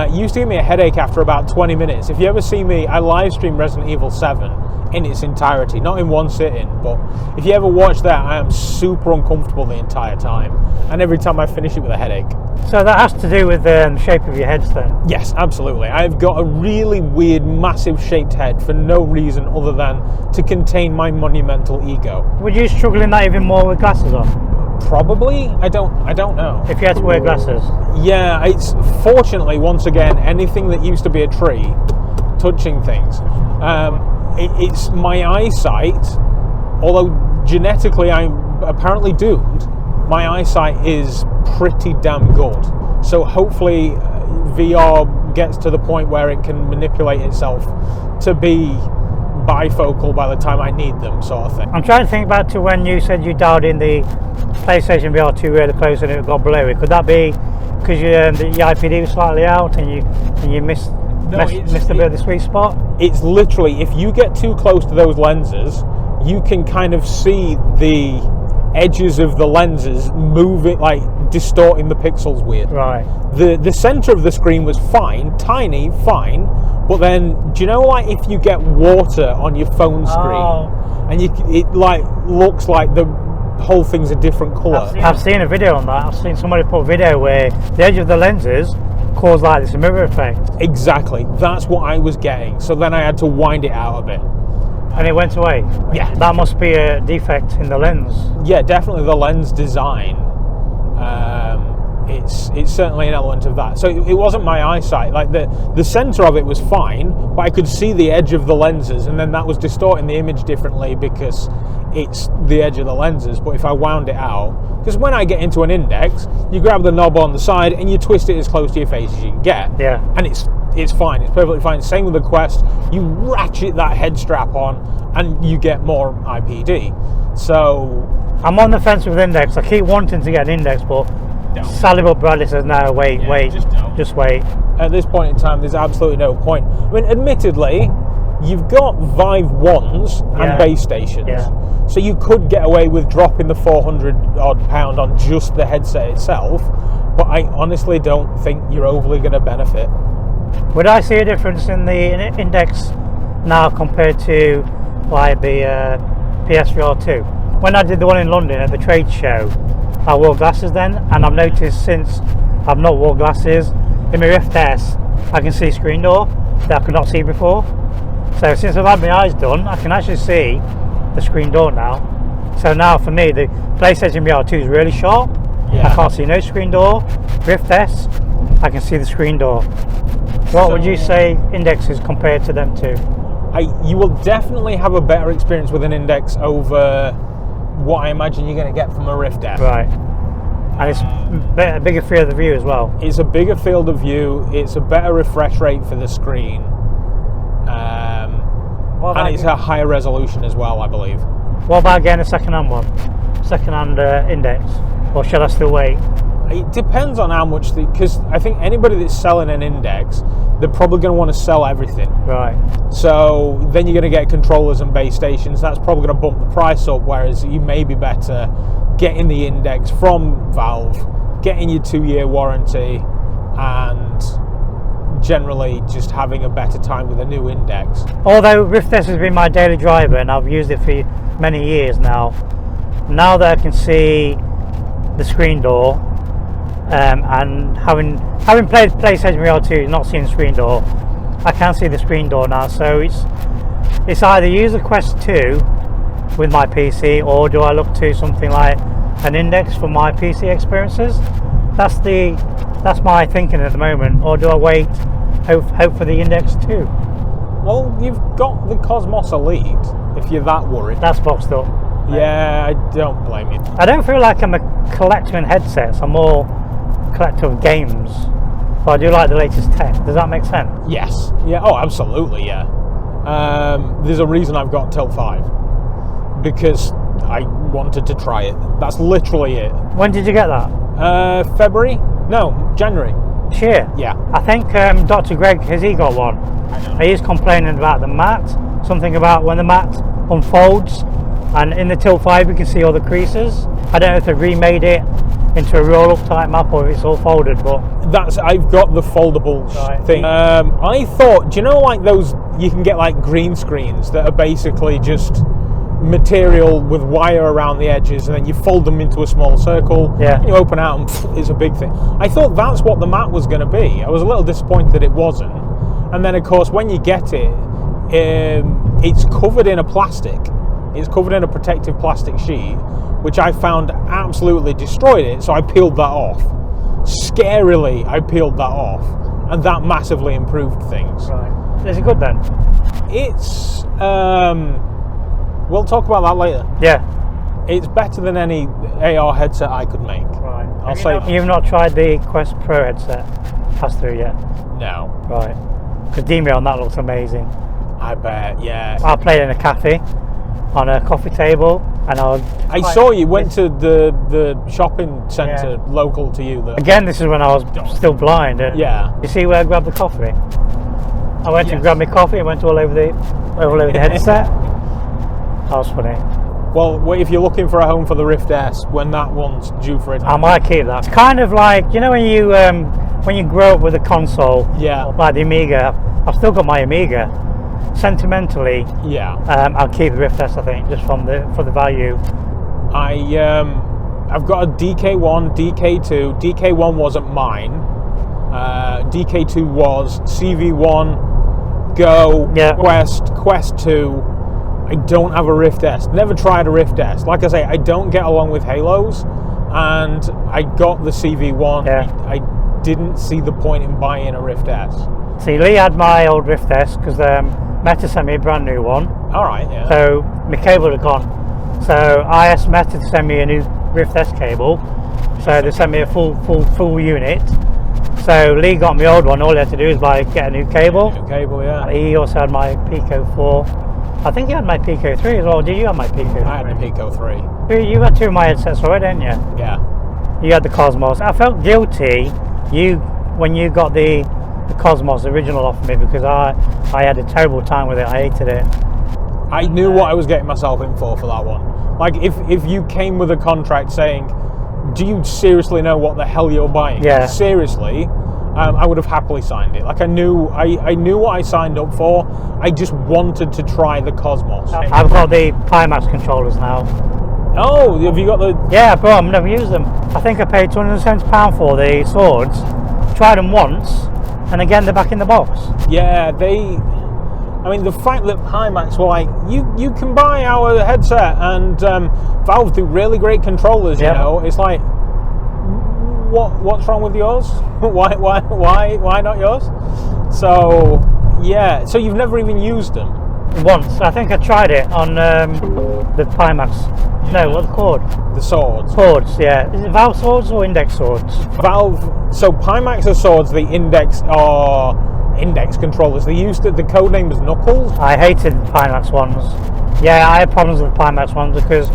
It used to give me a headache after about 20 minutes. If you ever see me, I live stream Resident Evil 7 in its entirety, not in one sitting, but if you ever watch that, I am super uncomfortable the entire time, and every time I finish it with a headache. So that has to do with the shape of your heads then? Yes, absolutely. I've got a really weird, massive shaped head for no reason other than to contain my monumental ego. Would you struggle in that even more with glasses on? Probably. I don't know. If you had to wear glasses? Yeah, it's fortunately, once again, anything that used to be a tree, touching things. It's my eyesight, although genetically I'm apparently doomed, my eyesight is pretty damn good. So hopefully VR gets to the point where it can manipulate itself to be bifocal by the time I need them, sort of thing. I'm trying to think back to when you said you dialed in the PlayStation VR 2 really close and it got blurry. Could that be because the IPD was slightly out and you missed a bit of the sweet spot? It's literally, if you get too close to those lenses, you can kind of see the edges of the lenses moving, like distorting the pixels weird. Right. The center of the screen was fine, tiny, fine, but then, do you know, like if you get water on your phone screen and it like looks like the whole thing's a different color? I've seen a video on that. I've seen somebody put a video where the edge of the lenses cause like this mirror effect. Exactly, that's what I was getting. So then I had to wind it out a bit. And it went away? Yeah. That must be a defect in the lens. Yeah, definitely the lens design. It's certainly an element of that. So it wasn't my eyesight. Like the center of it was fine, but I could see the edge of the lenses, and then that was distorting the image differently because it's the edge of the lenses. But if I wound it out, because when I get into an index, you grab the knob on the side and you twist it as close to your face as you can get. Yeah. And it's fine. It's perfectly fine. Same with the Quest. You ratchet that head strap on and you get more IPD. So I'm on the fence with Index. I keep wanting to get an Index, but Sally Bradley says no, wait, just wait. At this point in time, there's absolutely no point. I mean, admittedly, you've got Vive 1s and base stations. Yeah. So you could get away with dropping the 400 odd pound on just the headset itself, but I honestly don't think you're overly going to benefit. Would I see a difference in the Index now compared to like the PSVR 2? When I did the one in London at the trade show, I wore glasses then, and I've noticed since I've not worn glasses, in my Rift S, I can see screen door that I could not see before. So since I've had my eyes done, I can actually see the screen door now. So now for me, the PlayStation VR 2 is really sharp. Yeah. I can't see no screen door. Rift S, I can see the screen door. What would you say Index is compared to them two? You will definitely have a better experience with an Index over what I imagine you're going to get from a Rift S. Right. And it's a bigger field of view as well. It's a bigger field of view. It's a better refresh rate for the screen. And it's a higher resolution as well, I believe. What about getting a second-hand one? Second-hand Index? Or should I still wait? It depends on how much, because I think anybody that's selling an Index, they're probably going to want to sell everything. Right. So then you're going to get controllers and base stations. That's probably going to bump the price up, whereas you may be better getting the Index from Valve, getting your 2-year warranty, and generally just having a better time with a new index. Although Rift S has been my daily driver and I've used it for many years now, now that I can see the screen door, and having played PlayStation VR 2, not seeing the screen door, I can see the screen door now. So it's either use the Quest 2 with my PC, or do I look to something like an index for my PC experiences? That's my thinking at the moment. Or do I wait, hope for the index too? Well, you've got the Cosmos Elite, if you're that worried. That's boxed up. Yeah, I don't blame you. I don't feel like I'm a collector in headsets. I'm more a collector of games. But I do like the latest tech. Does that make sense? Yes. Yeah. Oh, absolutely. Yeah. There's a reason I've got Tilt 5, because I wanted to try it. That's literally it. When did you get that? February? No, January. Sure. Yeah. I think Dr. Greg, has he got one? I know. He's complaining about the mat. Something about when the mat unfolds, and in the Tilt 5 you can see all the creases. I don't know if they've remade it into a roll-up type map or if it's all folded, but I've got the foldable thing. I thought, do you know, like those, you can get like green screens that are basically just material with wire around the edges, and then you fold them into a small circle. Yeah. And you open out, and it's a big thing. I thought that's what the mat was going to be. I was a little disappointed that it wasn't. And then, of course, when you get it, it's covered in a plastic. It's covered in a protective plastic sheet, which I found absolutely destroyed it. So I peeled that off. Scarily, I peeled that off, and that massively improved things. right. Is it good then? It's we'll talk about that later. Yeah. It's better than any AR headset I could make. Right. I'll say that. You've not tried the Quest Pro headset pass-through yet? No. Right. Because Demeo on that looks amazing. I bet, yeah. I played in a cafe on a coffee table, and I saw you went to the shopping centre local to you. Again, this is when I was still blind. Yeah. You see where I grabbed the coffee? I went to grab my coffee and went all over the headset. That was funny. Well, if you're looking for a home for the Rift S, when that one's due for it, I might keep that. It's kind of like, you know, when you grow up with a console, like the Amiga. I've still got my Amiga. Sentimentally, I'll keep the Rift S, I think, just for the value. I've got a DK1, DK2. DK1 wasn't mine. DK2 was CV1, Go, Quest 2. I don't have a Rift S. Never tried a Rift S. Like I say, I don't get along with Halos, and I got the CV1. I didn't see the point in buying a Rift S. See, Lee had my old Rift S because Meta sent me a brand new one. All right, yeah. So my cable had gone. So I asked Meta to send me a new Rift S cable. So they sent me a full unit. So Lee got my old one. All he had to do is get a new cable. New cable, yeah. He also had my Pico 4. I think he had my Pico 3 as well. Did you have my Pico 3? I had the Pico 3. You had two of my headsets already, didn't you? Yeah. You had the Cosmos. I felt guilty when you got the Cosmos original off me, because I had a terrible time with it. I hated it. I knew what I was getting myself in for that one. Like, if you came with a contract saying, do you seriously know what the hell you're buying? Yeah. Seriously, I would have happily signed it. Like, I knew what I signed up for. I just wanted to try the Cosmos. I've got the Pimax controllers now. Oh, have you got the... Yeah, but I've never used them. I think I paid £270 for the swords. Tried them once, and again they're back in the box. Yeah, I mean, the fact that Pimax were like, you can buy our headset, and Valve do really great controllers, you know, it's like, what's wrong with yours? why not yours? So, yeah, so you've never even used them? Once. I think I tried it on the Pimax. No, what's it called? The swords. Swords, yeah. Is it Valve swords or Index swords? Valve, so Pimax are swords, the Index are Index controllers. They used the code name was Knuckles. I hated the Pimax ones. Yeah, I had problems with the Pimax ones because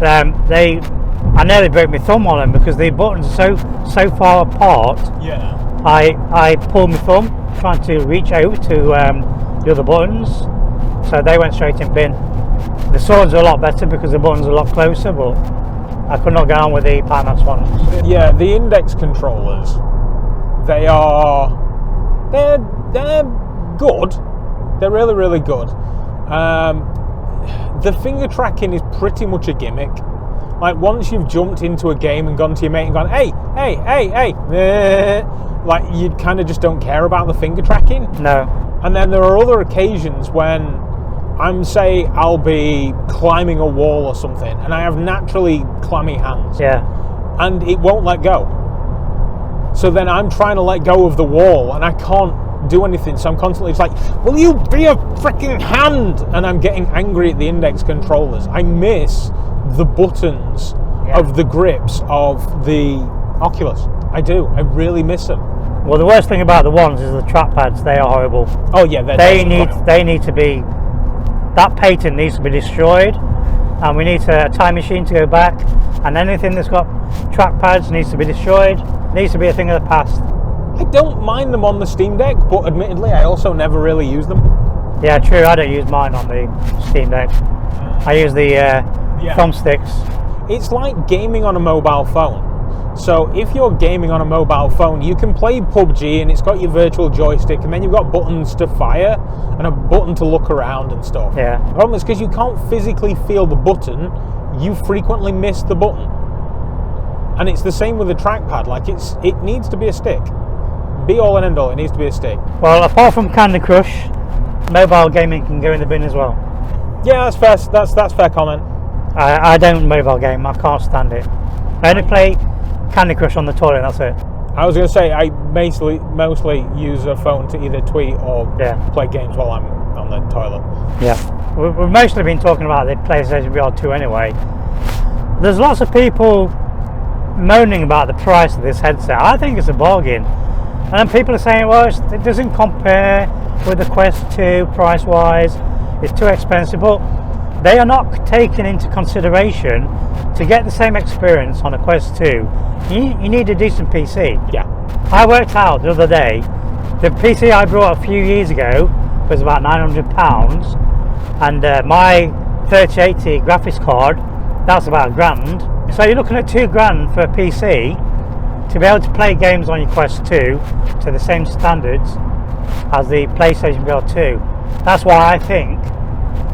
I nearly broke my thumb on them because the buttons are so far apart. Yeah. I pulled my thumb trying to reach over to the other buttons, so they went straight in bin. The swords are a lot better because the buttons are a lot closer, but I could not get on with the Pimax ones. Yeah, the Index controllers, they are They're good. They're really, really good. The finger tracking is pretty much a gimmick. Like, once you've jumped into a game and gone to your mate and gone, hey, like, you kind of just don't care about the finger tracking. No. And then there are other occasions when I'll be climbing a wall or something, and I have naturally clammy hands. Yeah. And it won't let go. So then I'm trying to let go of the wall, and I can't do anything. So I'm constantly just like, will you be a freaking hand? And I'm getting angry at the index controllers. I miss the buttons of the grips of the Oculus. I do. I really miss them. Well, the worst thing about the ones is the trackpads. They are horrible. Oh yeah, they need to be. That patent needs to be destroyed, and we need a time machine to go back. And anything that's got trackpads needs to be destroyed. Needs to be a thing of the past. I don't mind them on the Steam Deck, but admittedly, I also never really use them. Yeah, true. I don't use mine on the Steam Deck. I use the thumbsticks. It's like gaming on a mobile phone. So if you're gaming on a mobile phone, you can play PUBG and it's got your virtual joystick, and then you've got buttons to fire and a button to look around and stuff. Yeah. The problem is because you can't physically feel the button, you frequently miss the button. And it's the same with the trackpad. Like, it needs to be a stick. Be all and end all, it needs to be a stick. Well, apart from Candy Crush, mobile gaming can go in the bin as well. Yeah, that's fair. That's fair comment. I don't mobile game. I can't stand it. I only play Candy Crush on the toilet. That's it. I was going to say I mostly use a phone to either tweet or play games while I'm on the toilet. Yeah, we've mostly been talking about the PlayStation VR 2 anyway. There's lots of people moaning about the price of this headset. I think it's a bargain, and then people are saying, well, it doesn't compare with the Quest 2 price wise. It's too expensive, but they are not taken into consideration to get the same experience on a Quest 2. You need a decent PC. Yeah. I worked out the other day, the PC I brought a few years ago was about £900, and my 3080 graphics card, that's about £1,000. So you're looking at £2,000 for a PC to be able to play games on your Quest 2 to the same standards as the PlayStation VR 2. That's why I think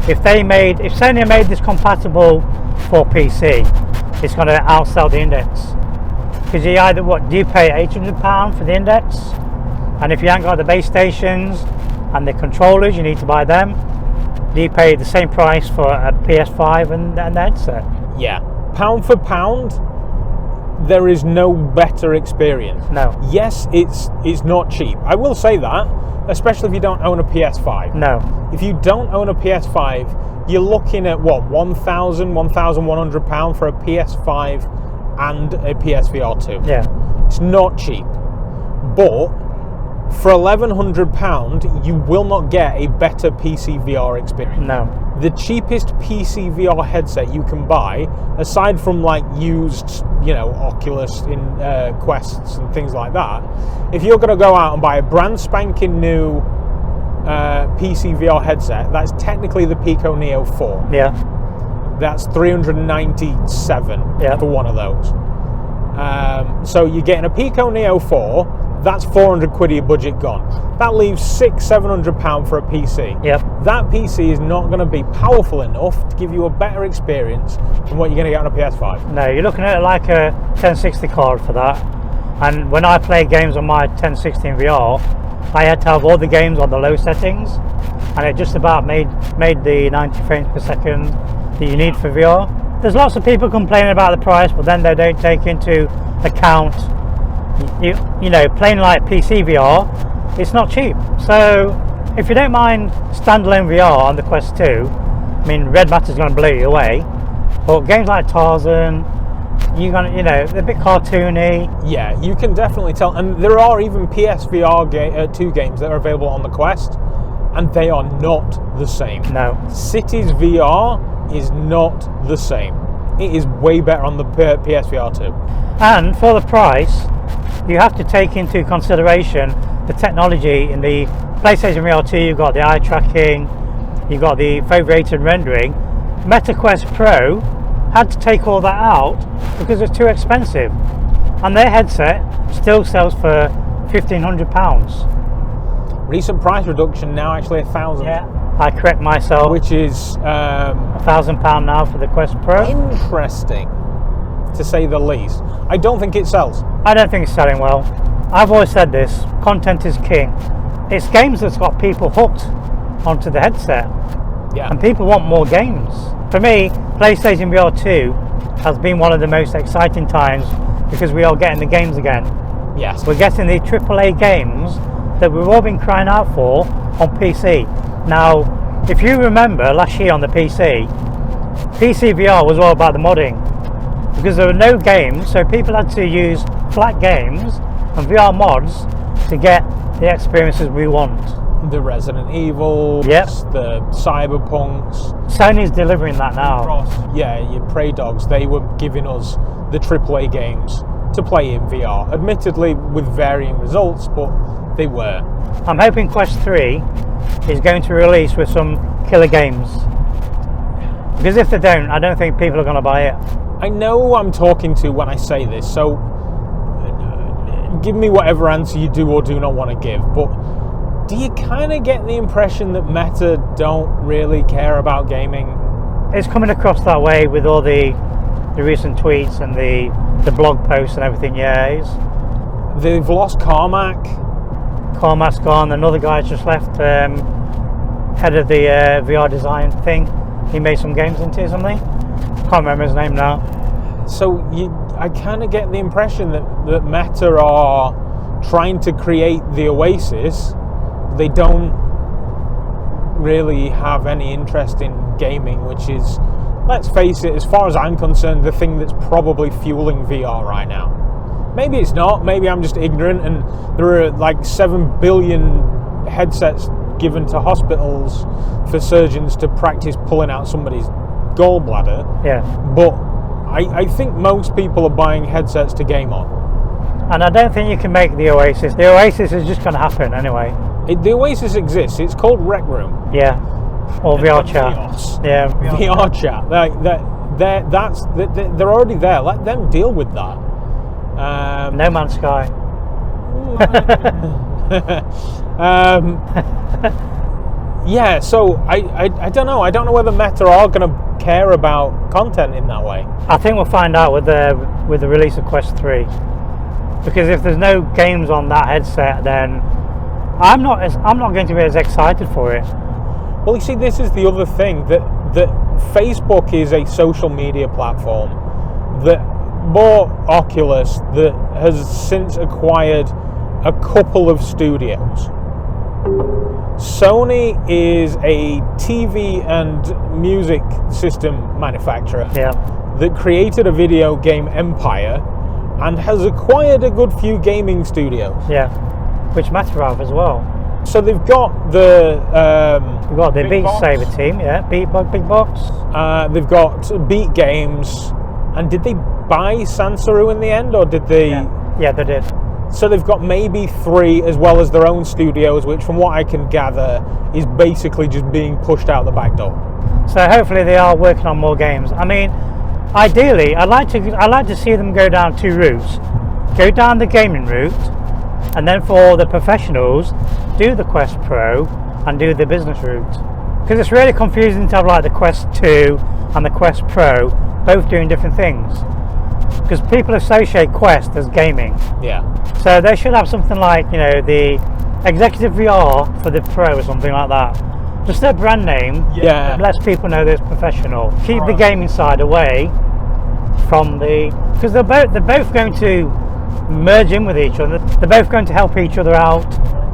if Sony made this compatible for PC, it's going to outsell the index. Because you either do you pay £800 for the index, and if you haven't got the base stations and the controllers, you need to buy them. Do you pay the same price for a PS5 and the headset? Yeah. Pound for pound, there is no better experience. No. Yes, it's not cheap. I will say that, especially if you don't own a PS5. No. If you don't own a PS5, you're looking at what, £1,100 for a PS5 and a PSVR 2. Yeah. It's not cheap. But for £1,100, you will not get a better PC VR experience. No. The cheapest PC VR headset you can buy, aside from like used, Oculus in Quests and things like that, if you're going to go out and buy a brand spanking new PC VR headset, that's technically the Pico Neo 4. Yeah. That's $397 for one of those. So you're getting a Pico Neo 4. That's £400 of your budget gone. That leaves £600-700 for a PC. Yep. That PC is not going to be powerful enough to give you a better experience than what you're going to get on a PS5. No, you're looking at like a 1060 card for that. And when I play games on my 1060 in VR, I had to have all the games on the low settings, and it just about made the 90 frames per second that you need for VR. There's lots of people complaining about the price, but then they don't take into account playing like PC VR, it's not cheap. So if you don't mind standalone VR on the Quest 2, I mean, Red Matter's going to blow you away, but games like Tarzan, they're a bit cartoony. Yeah, you can definitely tell, and there are even PSVR 2 games that are available on the Quest, and they are not the same. No. Cities VR is not the same. It is way better on the PSVR 2. And for the price, you have to take into consideration the technology in the PlayStation VR 2. You've got the eye tracking, you've got the frame rate and rendering. Meta Quest Pro had to take all that out because it's too expensive, and their headset still sells for £1,500. Recent price reduction now actually 1,000. Yeah, I correct myself. Which is £1,000 now for the Quest Pro. Interesting, to say the least. I don't think it sells. I don't think it's selling well. I've always said this, content is king. It's games that's got people hooked onto the headset. Yeah. And people want more games. For me, PlayStation VR 2 has been one of the most exciting times because we are getting the games again. Yes. We're getting the AAA games that we've all been crying out for on PC. Now, if you remember last year on the PC VR was all about the modding because there were no games, so people had to use flat games and VR mods to get the experiences we want. The Resident Evils, yep. The Cyberpunks. Sony's delivering that now. Yeah, your Prey Dogs, they were giving us the AAA games to play in VR. Admittedly, with varying results, but they were. I'm hoping Quest 3 is going to release with some killer games. Because if they don't, I don't think people are going to buy it. I know who I'm talking to when I say this, so give me whatever answer you do or do not want to give, but do you kind of get the impression that Meta don't really care about gaming? It's coming across that way with all the recent tweets and the blog posts and everything, yeah. They've lost Carmack. Carmack's gone, another guy just left, head of the VR design thing. He made some games into it or something. Can't remember his name now. So I kind of get the impression that Meta are trying to create the Oasis. They don't really have any interest in gaming, which is, let's face it, as far as I'm concerned, the thing that's probably fueling VR right now. Maybe it's not, maybe I'm just ignorant, and there are like 7 billion headsets given to hospitals for surgeons to practice pulling out somebody's gallbladder. Yeah. But I think most people are buying headsets to game on. And I don't think you can make the Oasis. The Oasis is just going to happen anyway. The Oasis exists. It's called Rec Room. Yeah. Or VR chat. Yeah. VR chat. They're already there. Let them deal with that. No Man's Sky. Yeah. So I don't know. I don't know whether Meta are going to care about content in that way. I think we'll find out with the release of Quest 3. Because if there's no games on that headset, then I'm not going to be as excited for it. Well, you see, this is the other thing, that Facebook is a social media platform that bought Oculus, that has since acquired a couple of studios. Sony is a TV and music system manufacturer, yeah, that created a video game empire and has acquired a good few gaming studios. Yeah, which Meta have as well. So they've got the We've got the Beat Saber team, yeah, Big Box. They've got Beat Games, and did they buy Sansaru in the end, or did they? Yeah, they did. So they've got maybe 3, as well as their own studios, which, from what I can gather, is basically just being pushed out the back door. So hopefully they are working on more games. I mean, ideally, I'd like to see them go down 2 routes. Go down the gaming route, and then for the professionals, do the Quest Pro and do the business route. Because it's really confusing to have like the Quest 2 and the Quest Pro both doing different things. Because people associate Quest as gaming. Yeah. So they should have something like, you know, the Executive VR for the Pro or something like that. Just their brand name. Yeah. Lets people know that it's professional. Keep the gaming side away from the, because they're both going to merge in with each other. They're both going to help each other out.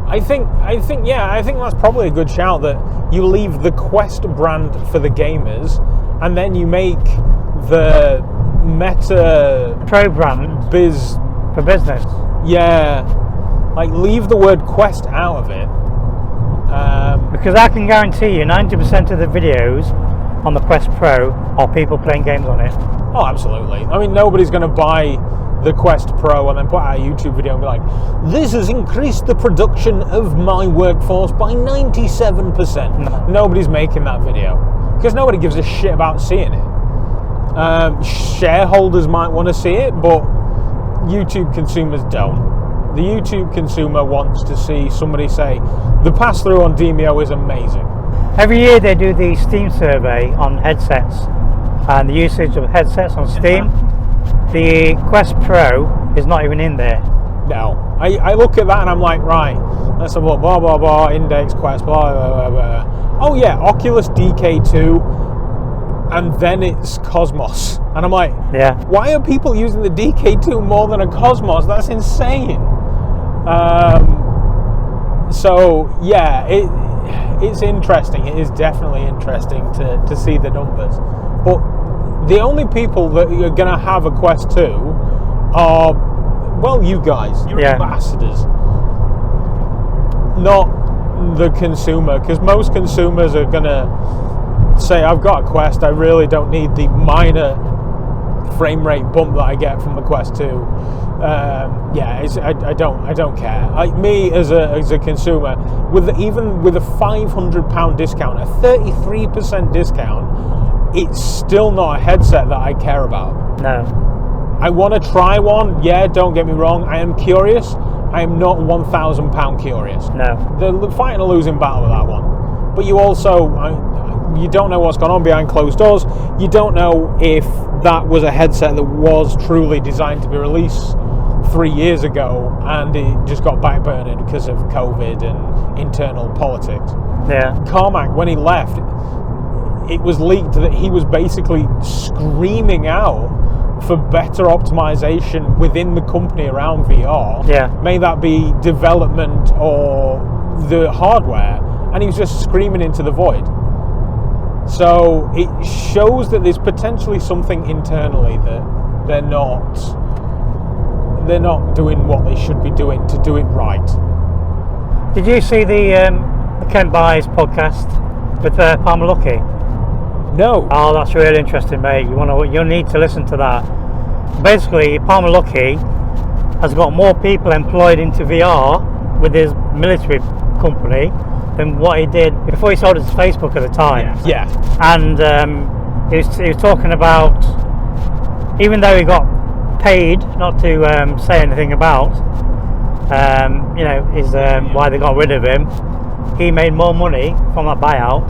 I think that's probably a good shout, that you leave the Quest brand for the gamers, and then you make the Meta Pro brand biz for business. Yeah, like leave the word Quest out of it. Because I can guarantee you 90% of the videos on the Quest Pro are people playing games on it. Oh, absolutely. I mean, nobody's going to buy the Quest Pro and then put out a YouTube video and be like, this has increased the production of my workforce by 97%. No. Nobody's making that video because nobody gives a shit about seeing it. Shareholders might want to see it, but YouTube consumers don't. The YouTube consumer wants to see somebody say, the pass-through on Demeo is amazing. Every year they do the Steam survey on headsets and the usage of headsets on Steam. The Quest Pro is not even in there. No. I look at that and I'm like, right, let's have a look, blah, blah, blah, Index, Quest, blah, blah, blah, blah. Oh yeah, Oculus Decay 2, and then it's Cosmos. And I'm like, yeah, why are people using the Decay 2 more than a Cosmos? That's insane. So yeah, it's interesting. It is definitely interesting to see the numbers. But the only people that are going to have a Quest 2 are, well, you guys. You're ambassadors. Not the consumer, because most consumers are going to say, I've got a Quest, I really don't need the minor frame rate bump that I get from the Quest 2. I don't care. Me as a consumer, even with a £500 discount, a 33% discount, it's still not a headset that I care about. No. I want to try one. Yeah, don't get me wrong. I am curious. I am not £1,000 curious. No. They're fighting a losing battle with that one. But you also, you don't know what's gone on behind closed doors. You don't know if that was a headset that was truly designed to be released 3 years ago and it just got backburned because of COVID and internal politics. Yeah. Carmack, when he left, it was leaked that he was basically screaming out for better optimization within the company around VR. Yeah. May that be development or the hardware, and he was just screaming into the void. So it shows that there's potentially something internally that they're not doing what they should be doing to do it right. Did you see the Kent Buys podcast with Palmer Luckey? No. Oh, that's really interesting, mate. You'll need to listen to that. Basically, Palmer Luckey has got more people employed into VR with his military company than what he did before he sold his Facebook at the time. Yeah. And he was talking about, even though he got paid not to say anything about, why they got rid of him, he made more money from that buyout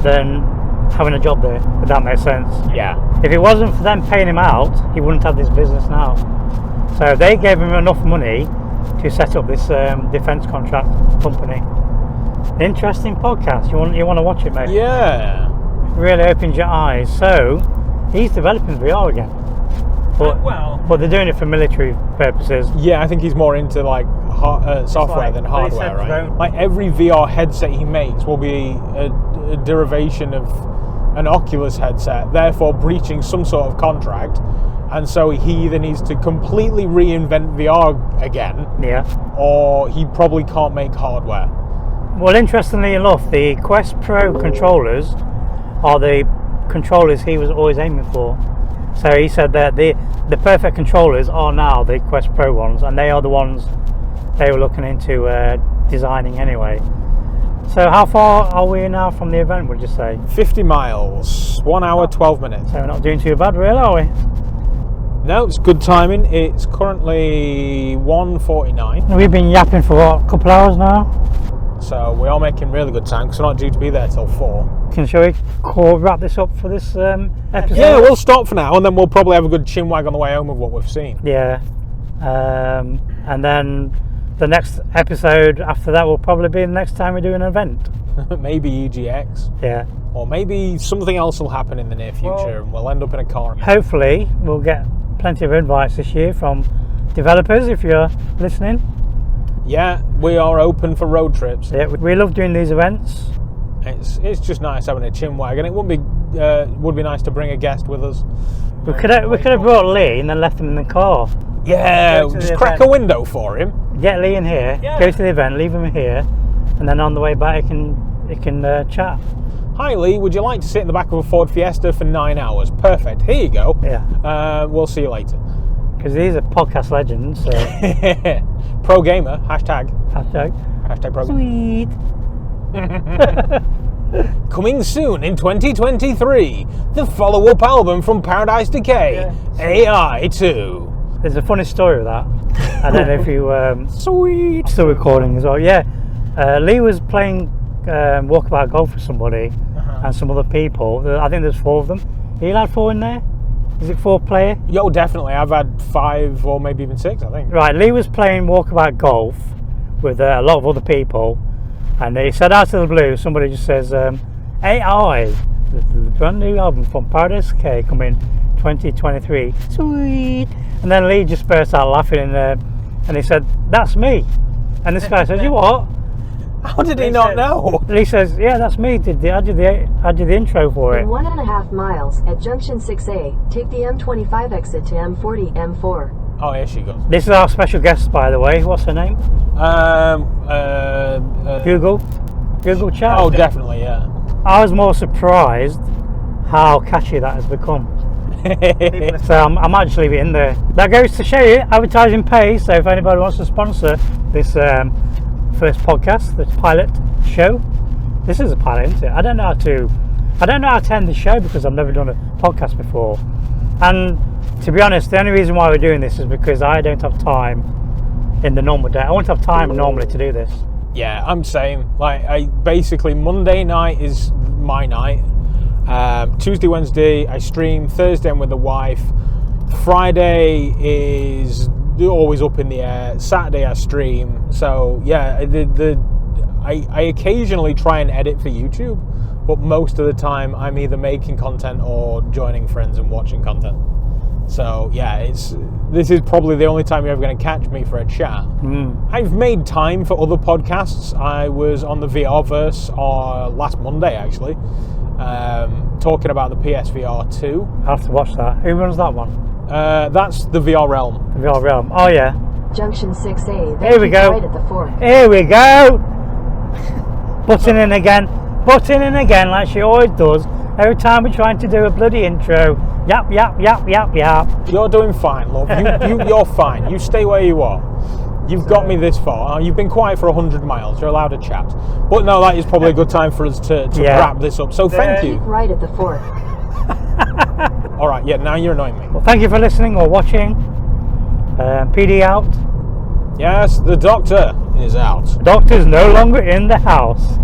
than having a job there, if that makes sense. Yeah. If it wasn't for them paying him out, he wouldn't have this business now. So they gave him enough money to set up this defence contract company. Interesting podcast. You want to watch it, mate? Yeah. Really opens your eyes. So he's developing VR again, but they're doing it for military purposes. Yeah, I think he's more into software than hardware, right? Like every VR headset he makes will be a derivation of an Oculus headset, therefore breaching some sort of contract, and so he either needs to completely reinvent VR again, or he probably can't make hardware. Well, interestingly enough, the Quest Pro controllers are the controllers he was always aiming for. So he said that the perfect controllers are now the Quest Pro ones, and they are the ones they were looking into designing anyway. So how far are we now from the event, would you say? 50 miles, 1 hour, 12 minutes. So we're not doing too bad, really, are we? No, it's good timing. It's currently 1:49. We've been yapping for what, a couple hours now? So we are making really good time because we're not due to be there till 4. Shall we wrap this up for this episode? Yeah, we'll stop for now and then we'll probably have a good chinwag on the way home of what we've seen. Yeah. And then the next episode after that will probably be the next time we do an event. Maybe EGX. Yeah. Or maybe something else will happen in the near future and we'll end up in a car. Hopefully we'll get plenty of invites this year from developers if you're listening. Yeah, we are open for road trips. Yeah, we love doing these events. It's just nice having a chinwag, and it would be nice to bring a guest with us. We could have brought Lee and then left him in the car. Yeah, just crack a window for him. Get Lee in here, go to the event, leave him here, and then on the way back he can chat. Hi Lee, would you like to sit in the back of a Ford Fiesta for 9 hours? Perfect. Here you go. Yeah. We'll see you later. Because these are podcast legends. So. Pro gamer. Hashtag pro. Sweet. Coming soon in 2023, the follow-up album from Paradise Decay, AI 2. There's a funny story with that. I don't know if you Sweet. still recording as well. Yeah, Lee was playing walkabout golf with somebody and some other people. I think there's 4 of them. Are you allowed 4 in there? Is it 4 player? Yo, definitely. I've had 5 or maybe even 6, I think. Right, Lee was playing walkabout golf with a lot of other people, and he said out of the blue, somebody just says, AI, the brand new album from Paradise Decay coming 2023. Sweet. And then Lee just burst out laughing, and he said, that's me. And this guy says, you what? How did he not know? Lee says, yeah, that's me. I did the intro for it. In 1.5 miles at junction 6A, take the M25 exit to M40 M4. Oh, here she goes. This is our special guest, by the way. What's her name? Google Chat. Oh, definitely, yeah. I was more surprised how catchy that has become. So I might just leave it in there. That goes to show you, advertising pays. So if anybody wants to sponsor this first podcast, the pilot show, this is a pilot, isn't it? I don't know how to end the show because I've never done a podcast before. And to be honest, the only reason why we're doing this is because I don't have time in the normal day. I won't have time normally to do this. Yeah, I'm same. Like, basically Monday night is my night. Tuesday, Wednesday I stream. Thursday I'm with the wife. Friday is always up in the air. Saturday I stream. So yeah, I occasionally try and edit for YouTube, but most of the time I'm either making content or joining friends and watching content. So yeah, this is probably the only time you're ever going to catch me for a chat. I've made time for other podcasts. I was on the VRverse last Monday actually, talking about the PSVR 2. I have to watch that. Who runs that one? That's the VR Realm. The VR Realm. Oh yeah. Junction 6A. Here we go. Right at the fork. Here we go. Butting in again like she always does. Every time we're trying to do a bloody intro. Yap, yap, yap, yap, yap. You're doing fine, love. You're fine. You stay where you are. You've got me this far. You've been quiet for 100 miles. You're allowed to chat. But no, that is probably a good time for us to wrap this up. So thank you. Right at the fork. All right, yeah, now you're annoying me. Well, thank you for listening or watching. PD out. Yes, the doctor is out. The doctor's no longer in the house.